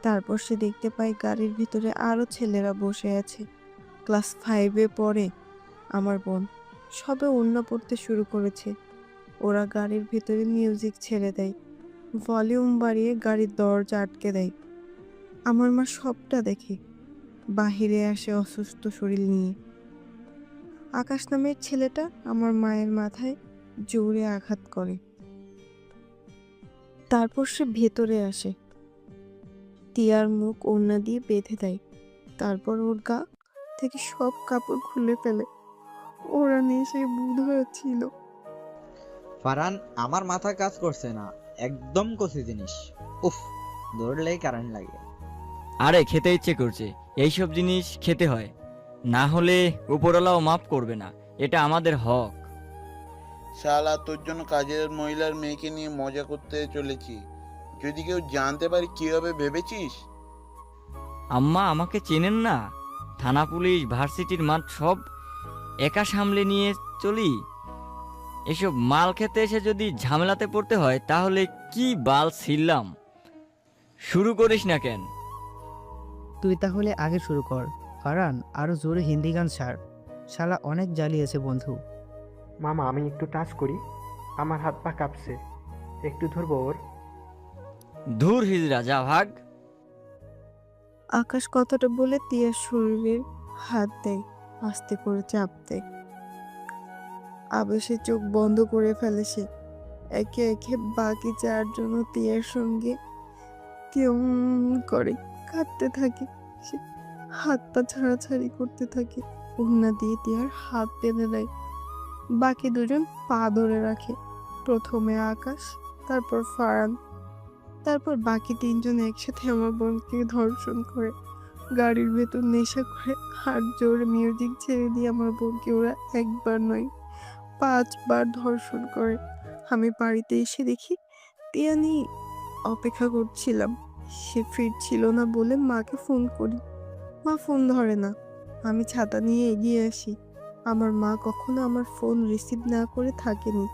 তারপর সে দেখতে পায় গাড়ির ভিতরে আরো ছেলেরা বসে আছে। ক্লাস 5-এ পড়ে আমার বোন। সবে ওড়না পড়তে শুরু করেছে। ওরা গাড়ির ভেতরে মিউজিক ছেড়ে দেয়, ভলিউম বাড়িয়ে গাড়ির দরজা আটকে দেয়। আমার মা সবটা দেখে, বাহিরে আসে অসুস্থ শরীর নিয়ে। আকাশ নামের ছেলেটা আমার মায়ের মাথায় জোরে আঘাত করে। তারপর সে ভেতরে আসে, টিয়ার মুখ ওড়না দিয়ে বেঁধে দেয়। তারপর ওর গা থেকে সব কাপড় খুলে ফেলে। ওরা নেশে বুধ হয়েছিল। ফারহান, আমার মাথা কাজ করছে না, একদম কষি জিনিস। উফ, ধরলেই কারেন্ট লাগে। আরে খেতে ইচ্ছে করছে, এইসব জিনিস খেতে হয়, না হলে উপরওয়ালাও মাফ করবে না। এটা আমাদের হক। শালা, তোর জন্য কাজের মহিলার মেয়েকে নিয়ে মজা করতে চলেছি, যদি কেউ জানতে পারে কি হবে ভেবেছিস? আম্মা আমাকে চেনেন না? থানা, পুলিশ, ভার্সিটির মাঠ সব একা সামলে নিয়ে চলি। এসব মাল খেতে এসে যদি ঝামেলাতে পড়তে হয় তাহলে কি বাল ছিলাম। শুরু করিস না কেন? তুই তাহলে আগে শুরু কর। ফারহান, আরো জোরে হিন্দি গান ছাড়। শালা অনেক জ্বালিয়েছে বন্ধু। মামা, আমি একটু টাচ করি, আমার হাত পা কাঁপছে, একটু ধরবো ওর? ধুর হিজড়া, যা ভাগ। আকাশ কথাটা বলে তিয়ার শরীরের হাত দেয়, আস্তে করে চাপ দেয়। আবেশে চোখ বন্ধ করে ফেলে সে। একে একে বাকি 4 জন তিয়ার সঙ্গে কেমন করে কাঁদতে থাকে। সে হাত পা ছাড়াছাড়ি করতে থাকে। ওড়না দিয়ে তিয়ার হাত বেঁধে দেয়। বাকি 2 জন পা ধরে রাখে। প্রথমে আকাশ, তারপর ফারহান, তারপর বাকি 3 জন একসাথে আমার বোনকে ধর্ষণ করে। গাড়ির ভেতর নেশা করে হাত জোরে মিউজিক ছেড়ে দিয়ে আমার বোনকে ওরা একবার নয় 5 বার ধর্ষণ করে। আমি বাড়িতে এসে দেখি তিয়া নেই। অপেক্ষা করছিলাম, সে ফিরছিল না বলে মাকে ফোন করি। মা ফোন ধরে না। আমি ছাতা নিয়ে এগিয়ে আসি। আমার মা কখনো আমার ফোন রিসিভ না করে থাকেনি।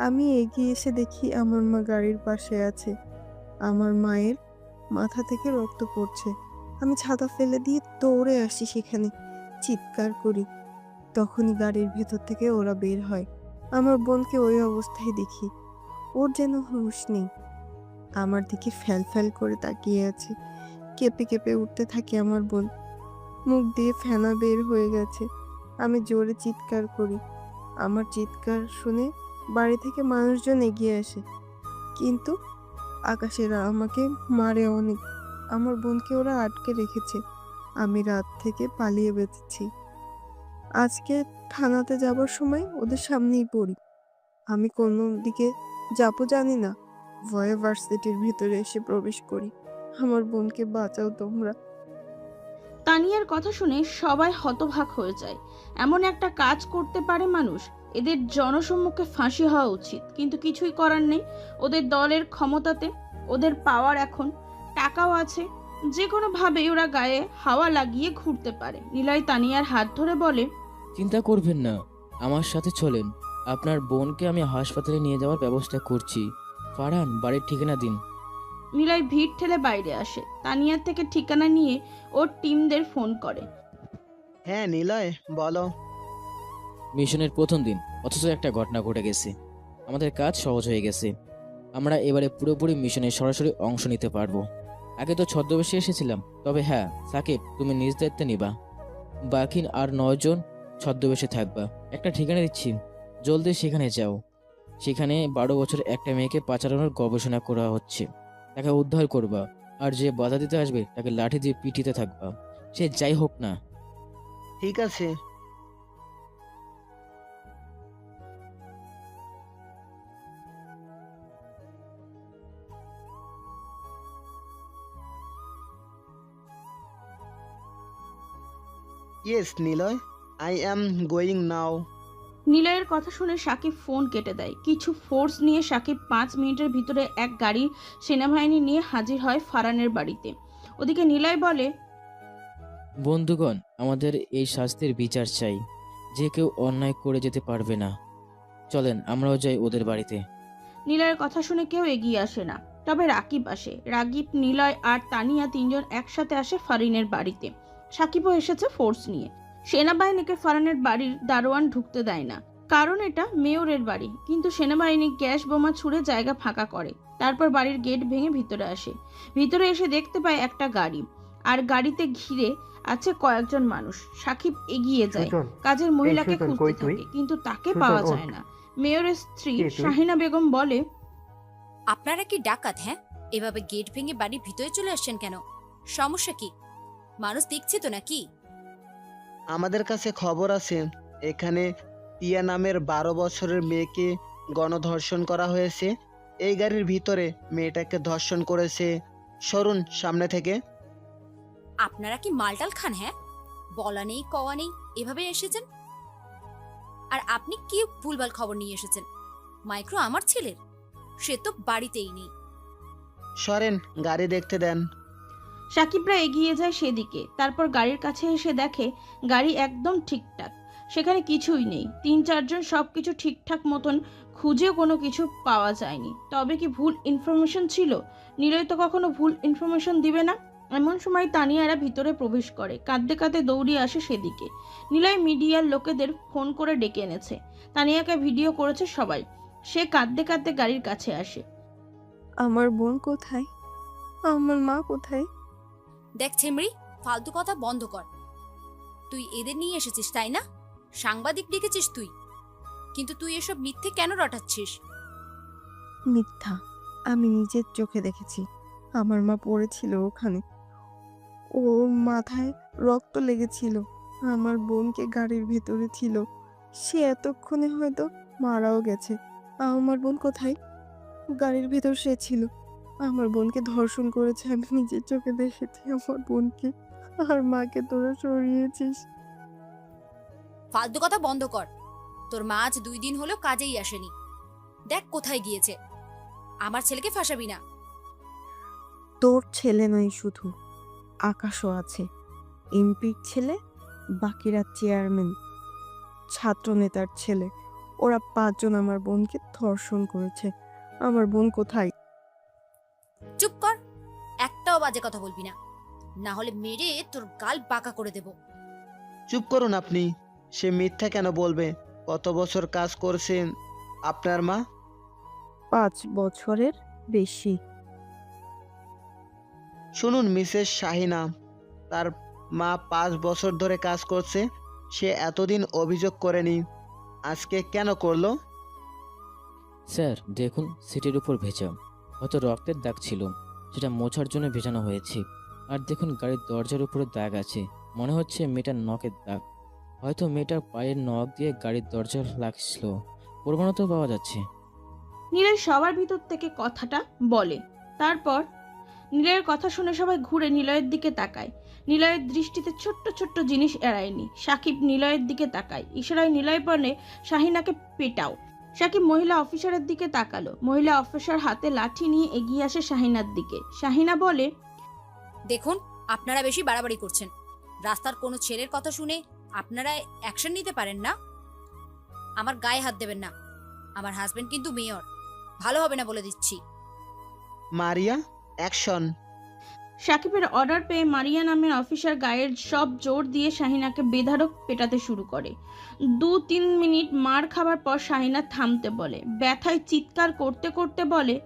আমি এগিয়ে এসে দেখি আমার মা গাড়ির পাশে আছে। আমার মায়ের মাথা থেকে রক্ত পড়ছে। আমি ছাতা ফেলে দিয়ে দৌড়ে আসি সেখানে, চিৎকার করি। তখনই গাড়ির ভেতর থেকে ওরা বের হয়। আমার বোনকে ওই অবস্থায় দেখি, ওর যেন হুঁশ নেই। আমার দিকে ফ্যাল ফ্যাল করে তাকিয়ে আছে। কেঁপে কেঁপে উঠতে থাকে আমার বোন, মুখ দিয়ে ফেনা বের হয়ে গেছে। আমি জোরে চিৎকার করি। আমার চিৎকার শুনে বাড়ি থেকে মানুষজন এগিয়ে আসে, কিন্তু আকাশেরা আমাকে মারে অনেক। আমার বোনকে ওরা আটকে রেখেছে। আমি রাত থেকে পালিয়ে বেঁচেছি। আজকে থানাতে যাবার সময় ওদের সামনেই পড়ি। আমি কোন দিকে যাবো জানি না, ভয়ে ভার্সিটির ভিতরে এসে প্রবেশ করি। আমার বোনকে বাঁচাও তোমরা। তানিয়ার কথা শুনে সবাই হতবাক হয়ে যায়। এমন একটা কাজ করতে পারে মানুষ? এদের জনসম্মুখে ফাঁসি হওয়া উচিত, কিন্তু কিছুই করার নেই। ওদের দলের ক্ষমতাতে, ওদের পাওয়ার, এখন টাকাও আছে। যে কোনোভাবেই ওরা গায়ে হাওয়া লাগিয়ে ঘুরতে পারে। নিলয় তানিয়ার হাত ধরে বলে, চিন্তা করবেন না, আমার সাথে চলেন। আপনার বোনকে আমি হাসপাতালে নিয়ে যাওয়ার ব্যবস্থা করছি। ফারহান, বাড়ির ঠিকানা দিন। নিলয় ভিড় ঠেলে বাইরে আসে। তানিয়ার থেকে ঠিকানা নিয়ে ওর টিমদের ফোন করে। হ্যাঁ নিলয়, বলো। মিশনের প্রথম দিন, অথচ একটা ঘটনা ঘটে গেছে। আমাদের কাজ সহজ হয়ে গেছে। আমরা এবারে পুরোপুরি মিশনে সরাসরি অংশ নিতে পারবো। আগে তো ছদ্মবেশে এসেছিলাম, তবে হ্যাঁ সাকিব, তুমি নিজ দায়িত্বে নিবা। বাকি আর 9 জন ছদ্মবেশে থাকবা। একটা ঠিকানা দিচ্ছি, জলদি সেখানে যাও। সেখানে 12 বছর একটা মেয়েকে পাচারানোর গবেষণা করা হচ্ছে। তাকে উদ্ধার করবা, আর যে বাধা দিতে আসবে তাকে লাঠি দিয়ে পিটিতে থাকবা, সে যাই হোক না। ঠিক আছে। Yes Niloy, I am going now. নিলয়ের কথা শুনে সাকিব ফোন কেটে দেয়। কিছু ফোর্স নিয়ে সাকিব 5 মিনিটের ভিতরে এক গাড়ি সেনাবাহিনী নিয়ে হাজির হয় ফারহানের বাড়িতে। ওদিকে নিলয় বলে, বন্ধুগণ, আমাদের এই শাস্তির বিচার চাই। যে কেউ অন্যায় করে যেতে পারবে না। চলেন আমরাও যাই ওদের বাড়িতে। নিলয়ের কথা শুনে কেউ এগিয়ে আসে না, তবে রাকিব আসে। রাকিব, নিলয় আর তানিয়া 3 জন একসাথে আসে ফারহানের বাড়িতে। সাকিবও এসেছে ফোর্স নিয়ে। সেনাবাহিনীকে ফারহানের বাড়ির দারোয়ান ঢুকতে দেয় না, কারণ এটা মেয়রের বাড়ি। কিন্তু সেনাবাহিনী গ্যাস বোমা ছুড়ে জায়গা ফাঁকা করে। তারপর বাড়ির গেট ভেঙে ভিতরে আসে। ভিতরে এসে দেখতে পায় একটা গাড়ি, আর গাড়িতে ঘিরে আছে কয়েকজন মানুষ। সাকিব এগিয়ে যায়, কাজের মহিলাকে খুঁজতে থাকে, কিন্তু তাকে পাওয়া যায় না। মেয়রের স্ত্রী শাহিনা বেগম বলে, আপনারা কি ডাকাত? হ্যাঁ, এভাবে গেট ভেঙে বাড়ির ভিতরে চলে আসছেন কেন? সমস্যা কি? মানুষ দেখছে তো নাকি? আমাদের কাছে খবর আছে এখানে টিয়া নামের 12 বছরের মেয়েকে গণধর্ষণ করা হয়েছে। এই গাড়ির ভিতরে মেয়েটাকে ধর্ষণ করেছে। সরুন সামনে থেকে। আপনারা কি মালটাল খান? হ্যাঁ, বলা নেই কওয়া নেই এভাবে এসেছেন। আর আপনি কি ভুলভাল খবর নিয়ে এসেছেন? মাইক্রো আমার ছেলের, সে তো বাড়িতেই নেই। সরেন, গাড়ি দেখতে দেন। সাকিবরা এগিয়ে যায় সেদিকে। তারপর গাড়ির কাছে এসে দেখে গাড়ি একদম ঠিকঠাক, সেখানে কিছুই নেই। 3-4 জন সবকিছু ঠিকঠাক মতন খুঁজেও কোনো কিছু পাওয়া যায়নি। তবে কি ভুল ইনফরমেশন ছিল? নিলয় তো কখনো ভুল ইনফরমেশন দিবে না। এমন সময় তানিয়ারা ভিতরে প্রবেশ করে, কাঁদতে কাঁদতে দৌড়িয়ে আসে সেদিকে। নিলয় মিডিয়ার লোকেদের ফোন করে ডেকে এনেছে। তানিয়াকে ভিডিও করেছে সবাই। সে কাঁদতে কাঁদতে গাড়ির কাছে আসে। আমার বোন কোথায়? আমার মা কোথায়? দেখ ছেমড়ি, ফালতু কথা বন্ধ কর। তুই এদের নিয়ে এসেছিস তাই না? সাংবাদিক ডেকেছিস তুই, কিন্তু তুই এসব মিথ্যে কেন রটাচ্ছিস? মিথ্যা, আমি নিজের চোখে দেখেছি। আমার মা পড়েছিল ওখানে, ওর মাথায় রক্ত লেগেছিল। আমার বোনকে গাড়ির ভেতরে ছিল, সে এতক্ষণে হয়তো মারাও গেছে। আমার বোন কোথায়? গাড়ির ভেতর সে ছিল। আমার বোনকে ধর্ষণ করেছে, আমি নিজের চোখে দেখেছি আমার বোনকে। আর মাকে তোরা সরিয়েছিস। ফালতু কথা বন্ধ কর। তোর মা আজ 2 দিন হলো কাজেই আসেনি। দেখ কোথায় গিয়েছে। আমার ছেলেকে ফাঁসাবি না। তোর ছেলে নয় শুধু, আকাশও আছে। এমপির ছেলে, বাকিরা চেয়ারম্যান, ছাত্র নেতার ছেলে। ওরা 5 জন আমার বোনকে ধর্ষণ করেছে। আমার বোন কোথায়? চুপ কর, একটাও বাজে কথা বলবি না, না হলে মেরে তোর গাল বাঁকা করে দেব। চুপ করুন আপনি। সে মিথ্যা কেন বলবে? কত বছর কাজ করছেন আপনার মা? 5 বছরের বেশি। শুনুন মিসেস শাহিনা, তার মা 5 বছর ধরে কাজ করছে। সে এতদিন অভিযোগ করেনি, আজকে কেন করলো? স্যার দেখুন, সিটের উপর ভেজা, হয়তো রক্তের দাগ ছিল, সেটা মোছার জন্য ভেজানো হয়েছে। আর দেখুন গাড়ির দরজার উপরে দাগ আছে, মনে হচ্ছে মেয়েটার নখের দাগ। হয়তো মেয়েটার পায়ের নখ দিয়ে গাড়ির দরজা লাগছিল, প্রমাণও তো পাওয়া যাচ্ছে। নিলয় সবার ভিতর থেকে কথাটা বলে। তারপর নিলয়ের কথা শুনে সবাই ঘুরে নিলয়ের দিকে তাকায়। নিলয়ের দৃষ্টিতে ছোট্ট ছোট্ট জিনিস এড়ায়নি। সাকিব নিলয়ের দিকে তাকায়, ইশারায় নিলয় বলে, শাহিনাকে পেটাও। সাকিব মহিলা অফিসারের দিকে তাকালো। মহিলা অফিসার হাতে লাঠি নিয়ে এগিয়ে আসে শাহিনার দিকে। শাহিনা বলে, দেখুন, আপনারা বেশি বাড়াবাড়ি করছেন। রাস্তার কোনো ছেলের কথা শুনে আপনারা অ্যাকশন নিতে পারেন না? আমার গায়ে হাত দেবেন না। আমার হাজবেন্ড কিন্তু মেয়র, ভালো হবে না বলে দিচ্ছি। মারিয়া, অ্যাকশন। সাকিবের অর্ডার পেয়ে মারিয়া নামের অফিসার গায়ের সব জোর দিয়ে শাহিনাকে বেধড়ক পেটাতে শুরু করে। 2-3 মিনিট মার খাবার পর শাহিনা থামতে বলে, ব্যথায় চিৎকার করতে করতে বলে,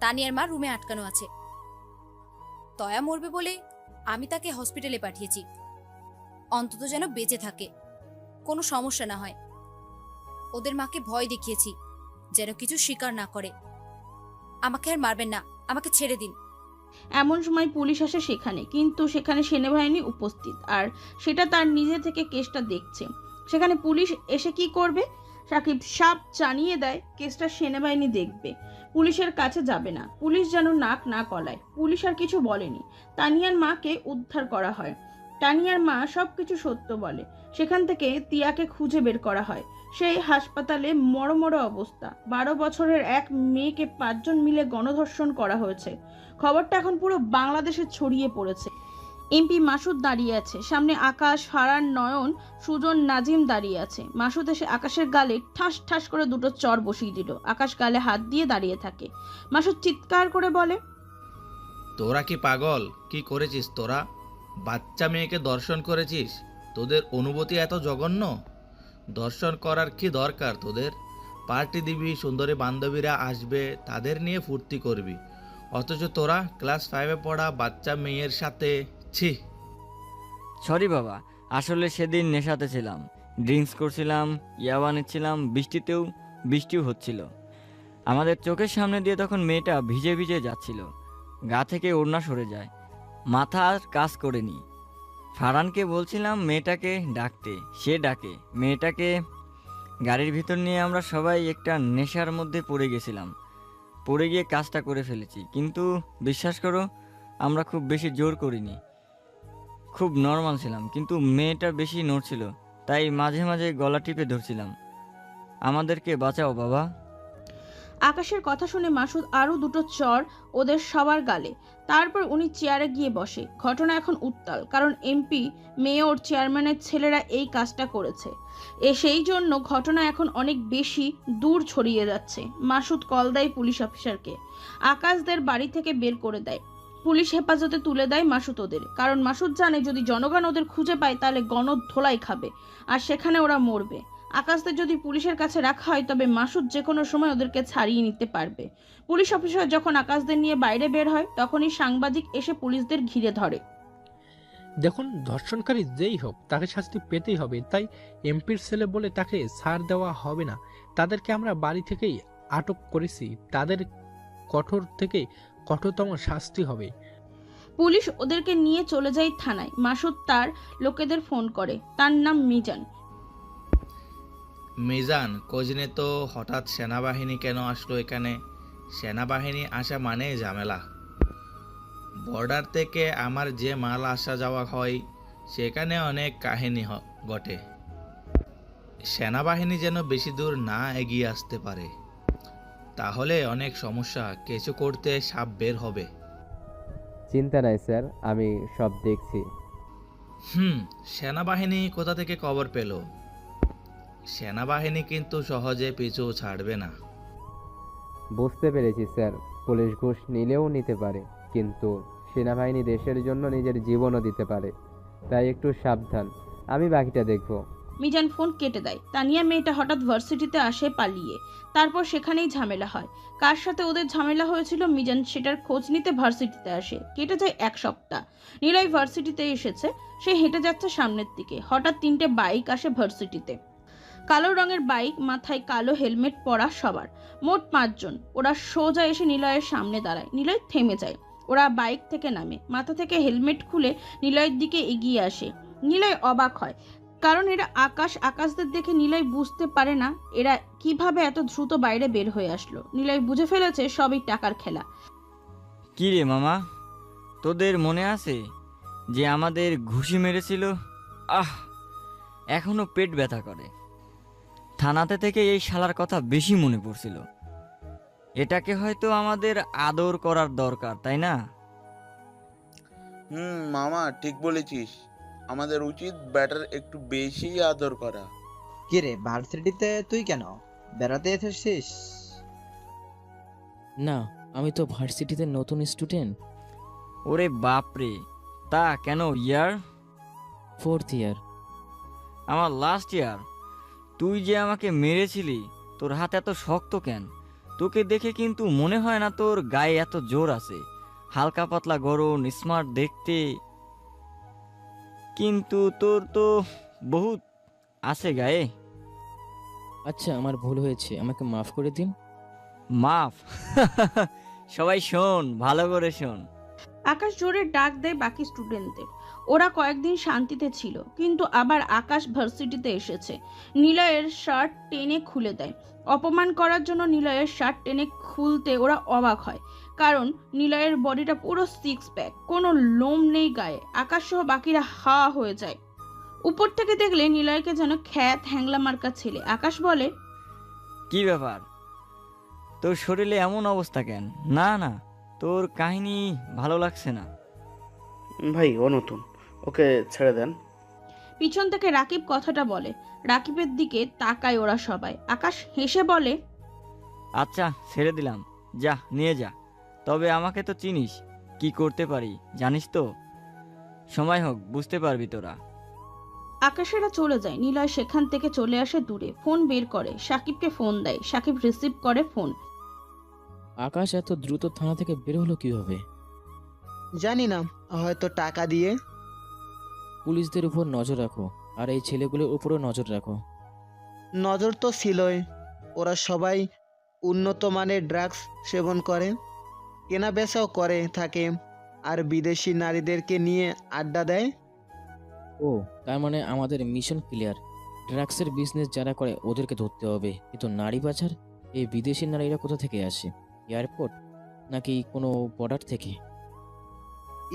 তানিয়ার মা রুমে আটকানো আছে। তয়া মরবে বলে আমি তাকে হসপিটালে পাঠিয়েছি, অন্তত যেন বেঁচে থাকে, কোনো সমস্যা না হয়। ওদের মাকে ভয় দেখিয়েছি যেন কিছু স্বীকার না করে। আমাকে আর মারবেন না, আমাকে ছেড়ে দিন। এমন সময় পুলিশ আসে সেখানে, কিন্তু সেখানে সেনাবাহিনী উপস্থিত, আর সেটা তার নিজে থেকে কেসটা দেখছে। সেখানে পুলিশ এসে কি করবে? সাকিব সাপ জানিয়ে দেয় কেসটা সেনাবাহিনী দেখবে, পুলিশের কাছে যাবে না। পুলিশ যেন নাক না গলায়। পুলিশ আর কিছু বলেনি। তানিয়ার মাকে উদ্ধার করা হয়। তানিয়ার মা সবকিছু সত্য বলে। সেখান থেকে তিয়াকে খুঁজে বের করা হয়। সেই হাসপাতালে মরমর অবস্থা। 12 বছরের এক মেয়েকে 5 জন মিলে গণধর্ষণ করা হয়েছে। খবরটা এখন পুরো বাংলাদেশে ছড়িয়ে পড়েছে। এমপি মাসুদ দাঁড়িয়ে আছে, সামনে আকাশ, ফারান, নয়ন, সুজন, নাজিম দাঁড়িয়ে আছে। মাসুদ এসে আকাশের গালে ঠাস ঠাস করে 2টো চড় বসিয়ে দিল। আকাশ গালে হাত দিয়ে দাঁড়িয়ে থাকে। মাসুদ চিৎকার করে বলে, তোরা কি পাগল? কি করেছিস তোরা? বাচ্চা মেয়েকে দর্শন করেছিস? তোদের অনুভূতি এত জঘন্য? দর্শন করার কি দরকার তোদের? পার্টি দিবি, সুন্দরী বান্ধবীরা আসবে, তাদের নিয়ে ফুর্তি করবি, অথচ তোরা ক্লাস 5-এ পড়া বাচ্চা মেয়ের সাথে। ছি। সরি বাবা, আসলে সেদিন নেশাতে ছিলাম, ড্রিঙ্কস করছিলাম, ইয়াবা নিচ্ছিলাম, বৃষ্টিও হচ্ছিল। আমাদের চোখের সামনে দিয়ে তখন মেয়েটা ভিজে ভিজে যাচ্ছিল, গা থেকে ওড়না সরে যায়, মাথা আর কাজ করেনি। ফারানকে বলছিলাম মেয়েটাকে ডাকতে, সে ডাকে। মেয়েটাকে গাড়ির ভিতর নিয়ে আমরা সবাই একটা নেশার মধ্যে পড়ে গেছিলাম। পড়ে গিয়ে কাজটা করে ফেলেছি, কিন্তু বিশ্বাস করো আমরা খুব বেশি জোর করিনি, খুব নর্মাল ছিলাম। কিন্তু মেয়েটা বেশি নড়ছিল, তাই মাঝে মাঝে গলা টিপে ধরছিলাম। আমাদেরকে বাঁচাও বাবা। আকাশের কথা শুনে মাসুদ আরো 2টো চড় ওদের সবার গালে। তারপর উনি চেয়ারে গিয়ে বসে। ঘটনা এখন উত্তাল, কারণ এমপি, মেয়র, চেয়ারম্যানের ছেলেরা এই কাজটা করেছে। সেই জন্য ঘটনা এখন অনেক বেশি দূর ছড়িয়ে যাচ্ছে। মাসুদ কল দেয় পুলিশ অফিসারকে। আকাশদের বাড়ি থেকে বের করে দেয়। পুলিশ হেফাজতে তুলে দেয় মাসুদ ওদের, কারণ মাসুদ জানে যদি জনগণ ওদের খুঁজে পায় তাহলে গণধোলাই খাবে, আর সেখানে ওরা মরবে। আকাশদের যদি পুলিশের কাছে রাখা হয় তবে মাসুদ যে কোনো সময় ওদেরকে ছাড়িয়ে নিতে পারবে। পুলিশ অফিসার যখন আকাশদের নিয়ে বাইরে বের হয় তখনই সাংবাদিক এসে পুলিশদের ঘিরে ধরে। দেখুন, ধর্ষণকারী যেই হোক তাকে শাস্তি পেতেই হবে, তাই এমপির ছেলে বলে তাকে ছাড় দেওয়া হবে না। তাদেরকে আমরা বাড়ি থেকেই আটক করেছি, তাদের কঠোর থেকে কঠোরতম শাস্তি হবে। পুলিশ ওদেরকে নিয়ে চলে যায় থানায়। মাসুদ তার লোকেদের ফোন করে। তার নাম মিজান। মিজান, কোজনে তো হঠাৎ সেনাবাহিনী কেন আসলো এখানে? সেনাবাহিনী আসা মানে ঝামেলা। বর্ডার থেকে আমার যে মাল আসা যাওয়া হয় সেখানে অনেক কাহিনী ঘটে। সেনাবাহিনী যেন বেশি দূর না এগিয়ে আসতে পারে, তাহলে অনেক সমস্যা। কিছু করতে সাপ বের হবে। চিন্তা নাই স্যার, আমি সব দেখছি। সেনাবাহিনী কোথা থেকে খবর পেল? সেনাবাহিনী কিন্তু সহজে পিছু ছাড়বে না। বুঝতে পেরেছি স্যার, পুলিশ ঘুষ নিলেও নিতে পারে, কিন্তু সেনাবাহিনী দেশের জন্য নিজের জীবনও দিতে পারে, তাই একটু সাবধান। আমি বাকিটা দেখব। মিজান ফোন কেটে দেয়। তানিয়া মেয়েটা হঠাৎ ভার্সিটিতে আসে পালিয়ে। তারপর সেখানেই ঝামেলা হয়। কার সাথে ওদের ঝামেলা হয়েছিল মিজান সেটার খোঁজ নিতে ভার্সিটিতে আসে। কেটে যায় 1 সপ্তাহ। নিলয় ভার্সিটিতে এসেছে। সে হেঁটে যাচ্ছে সামনের দিকে। হঠাৎ 3টে বাইক আসে ভার্সিটিতে। কালো রঙের বাইক, মাথায় কালো হেলমেট পরা সবার। মোট 5 জন। ওরা সোজা এসে নিলয়ের সামনে দাঁড়ায়। নিলয় থেমে যায়। ওরা বাইক থেকে নামে, মাথা থেকে হেলমেট খুলে নিলয়ের দিকে এগিয়ে আসে। নিলয় অবাক হয়, কারণ এরা আকাশদের দেখে নিলয় বুঝতে পারে না এরা কিভাবে এত দ্রুত বাইরে বের হয়ে আসলো। নিলয় বুঝে ফেলেছে সবই টাকার খেলা। কি রে মামা, তোদের মনে আছে যে আমাদের ঘুষি মেরেছিল? এখনো পেট ব্যথা করে। থানাতে থেকে এই শালার কথা বেশি মনে পড়ছিল। এটাকে হয়তো আমাদের আদর করার দরকার, তাই না? মামা ঠিক বলেছিস, আমাদের উচিত ব্যাটার একটু বেশি আদর করা। কি রে, ভার্সিটিতে তুই কেন বেড়াতে এসেছিস? না, আমি তো ভার্সিটিতে নতুন স্টুডেন্ট। ওরে বাপরে, তা কেন ইয়ার? 4th ইয়ার। আমার লাস্ট ইয়ার। তুই যে আমাকে মেরেছিলি, তোর হাত এত শক্ত কেন? তোকে দেখে কিন্তু মনে হয় না তোর গায়ে এত জোর আছে। হালকা পাতলা গরম, স্মার্ট দেখতে, কিন্তু তোর তো বহুত আছে গায়ে। আচ্ছা, আমার ভুল হয়েছে, আমাকে মাফ করে দিন। মাফ? সবাই শোন, ভালো করে শোন। আকাশ জোরে ডাক দেয় বাকি স্টুডেন্টদের। ওরা কয়েকদিন শান্তিতে ছিল, কিন্তু আবার আকাশ ভার্সিটিতে এসেছে। নিলয়ের শার্ট টেনে খুলে দেয়। অপমান করার জন্য নিলয়ের শার্ট টেনে খুলতে ওরা অবাক হয়, কারণ নিলয়ের বডিটা পুরো 6 প্যাক, কোনো লোম নেই গায়ে। আকাশ সহ বাকিরা হা হয়ে যায়। উপর থেকে দেখলে নিলয়কে যেন খ্যাত হ্যাংলা মার্কা ছেলে। আকাশ বলে, কি ব্যাপার, তোর শরীরে এমন অবস্থা কেন? না না, তোর কাহিনী ভালো লাগছে না। ভাই ও নতুন, ওকে ছেড়ে দেন। পিছন থেকে রাকিব কথাটা বলে। রাকিবের দিকে তাকায় ওরা সবাই। আকাশ হেসে বলে, আচ্ছা ছেড়ে দিলাম, যা নিয়ে যা। তবে আমাকে তো চিনিস, কি করতে পারি জানিস তো। সময় হোক, বুঝতে পারবি তোরা। আকাশেরা চলে যায়। নিলয় সেখান থেকে চলে আসে দূরে, ফোন বের করে সাকিবকে ফোন দেয়। সাকিব রিসিভ করে ফোন। আকাশ এত দ্রুত থানা থেকে বের হলো কিভাবে? জানি না, হয়তো টাকা দিয়ে। পুলিশদের উপর নজর রাখো, আর এই ছেলেগুলোর উপরও নজর রাখো। নজর তো ছিলই, ওরা সবাই উন্নত মানের ড্রাগস সেবন করে, কেনা বেচাও করে থাকে, আর বিদেশি নারীদেরকে নিয়ে আড্ডা দেয়। ও, তার মানে আমাদের মিশন ক্লিয়ার। ড্রাগসের বিজনেস যারা করে ওদেরকে ধরতে হবে, কিন্তু নারী পাচার, এই বিদেশি নারীরা কোথা থেকে আসে? এয়ারপোর্ট নাকি কোনো বর্ডার থেকে?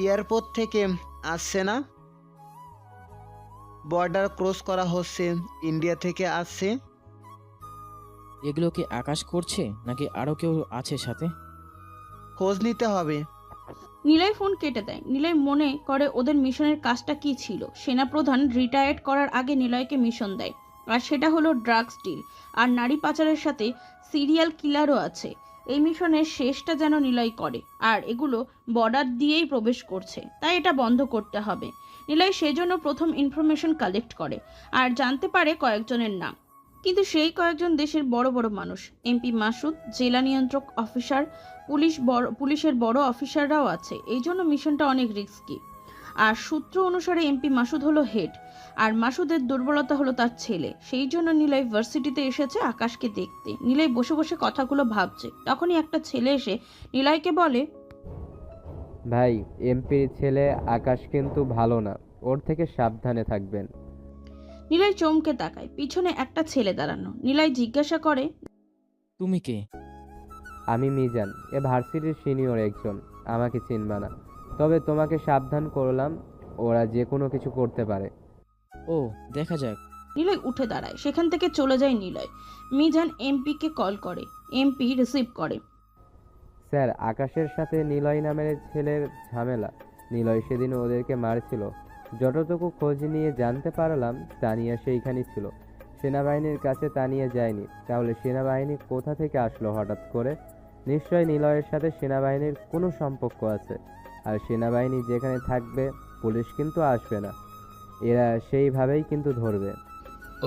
এয়ারপোর্ট থেকে আসছে না, বর্ডার ক্রস করা হচ্ছে, ইন্ডিয়া থেকে আসছে। এগুলো কি আকাশ করছে নাকি আরো কেউ আছে সাথে? খোঁজ নিতে হবে। নিলয় ফোন কেটে দেয়। নিলয় মনে করে ওদের মিশনের কাজটা কি ছিল। সেনাপ্রধান রিটায়ার্ড করার আগে নিলয়কে মিশন দেয়, আর সেটা হলো ড্রাগস ডিল আর নারী পাচারের সাথে সিরিয়াল কিলারও আছে। এই মিশনের শেষটা যেন নিলয় করে, আর এগুলো বর্ডার দিয়েই প্রবেশ করছে, তাই এটা বন্ধ করতে হবে। নিলয় সেজন্য প্রথম ইনফরমেশন কালেক্ট করে আর জানতে পারে কয়েকজনের নাম, কিন্তু সেই কয়েকজন দেশের বড় বড় মানুষ। এমপি মাসুদ, জেলা নিয়ন্ত্রক অফিসার, পুলিশের বড় অফিসাররাও আছে। এই জন্য মিশনটা অনেক রিস্কি। আর সূত্র অনুসারে এমপি মাসুদ হলো হেড, আর মাসুদের দুর্বলতা হলো তার ছেলে। সেই জন্য নিলয় ভার্সিটিতে এসেছে আকাশকে দেখতে। নিলয় বসে বসে কথাগুলো ভাবছে, তখনই একটা ছেলে এসে নিলয়কে বলে, ভাই, এমপির ছেলে আকাশ কিন্তু ভালো না, ওর থেকে সাবধানে থাকবেন। নিলয় চমকে তাকায়। পিছনে একটা ছেলে দাঁড়ানো। নিলয় জিজ্ঞাসা করে, তুমি কে? আমি মিজান, এ ভার্সিটির সিনিয়র একজন। আমাকে চিনবা না, তবে তোমাকে সাবধান করলাম, ওরা যে কোনো কিছু করতে পারে। ও, দেখা যাক। নিলয় উঠে দাঁড়ায়। সেখান থেকে চলে যায় নিলয়। মিজান এমপিকে কল করে। এমপি রিসিভ করে। স্যার, আকাশের সাথে নিলয় নামের ছেলের ঝামেলা। নিলয় সেদিন ওদেরকে মারছিল। যতটুকু খোঁজ নিয়ে জানতে পারলাম তানিয়া সেইখানেই ছিল। সেনাবাহিনীর কাছে তানিয়া যায়নি, তাহলে সেনাবাহিনী কোথা থেকে আসলো হঠাৎ করে? নিশ্চয় নিলয়ের সাথে সেনাবাহিনীর কোনো সম্পর্ক আছে, আর সেনাবাহিনী যেখানে থাকবে পুলিশ কিন্তু আসবে না, এরা সেইভাবেই কিন্তু ধরবে।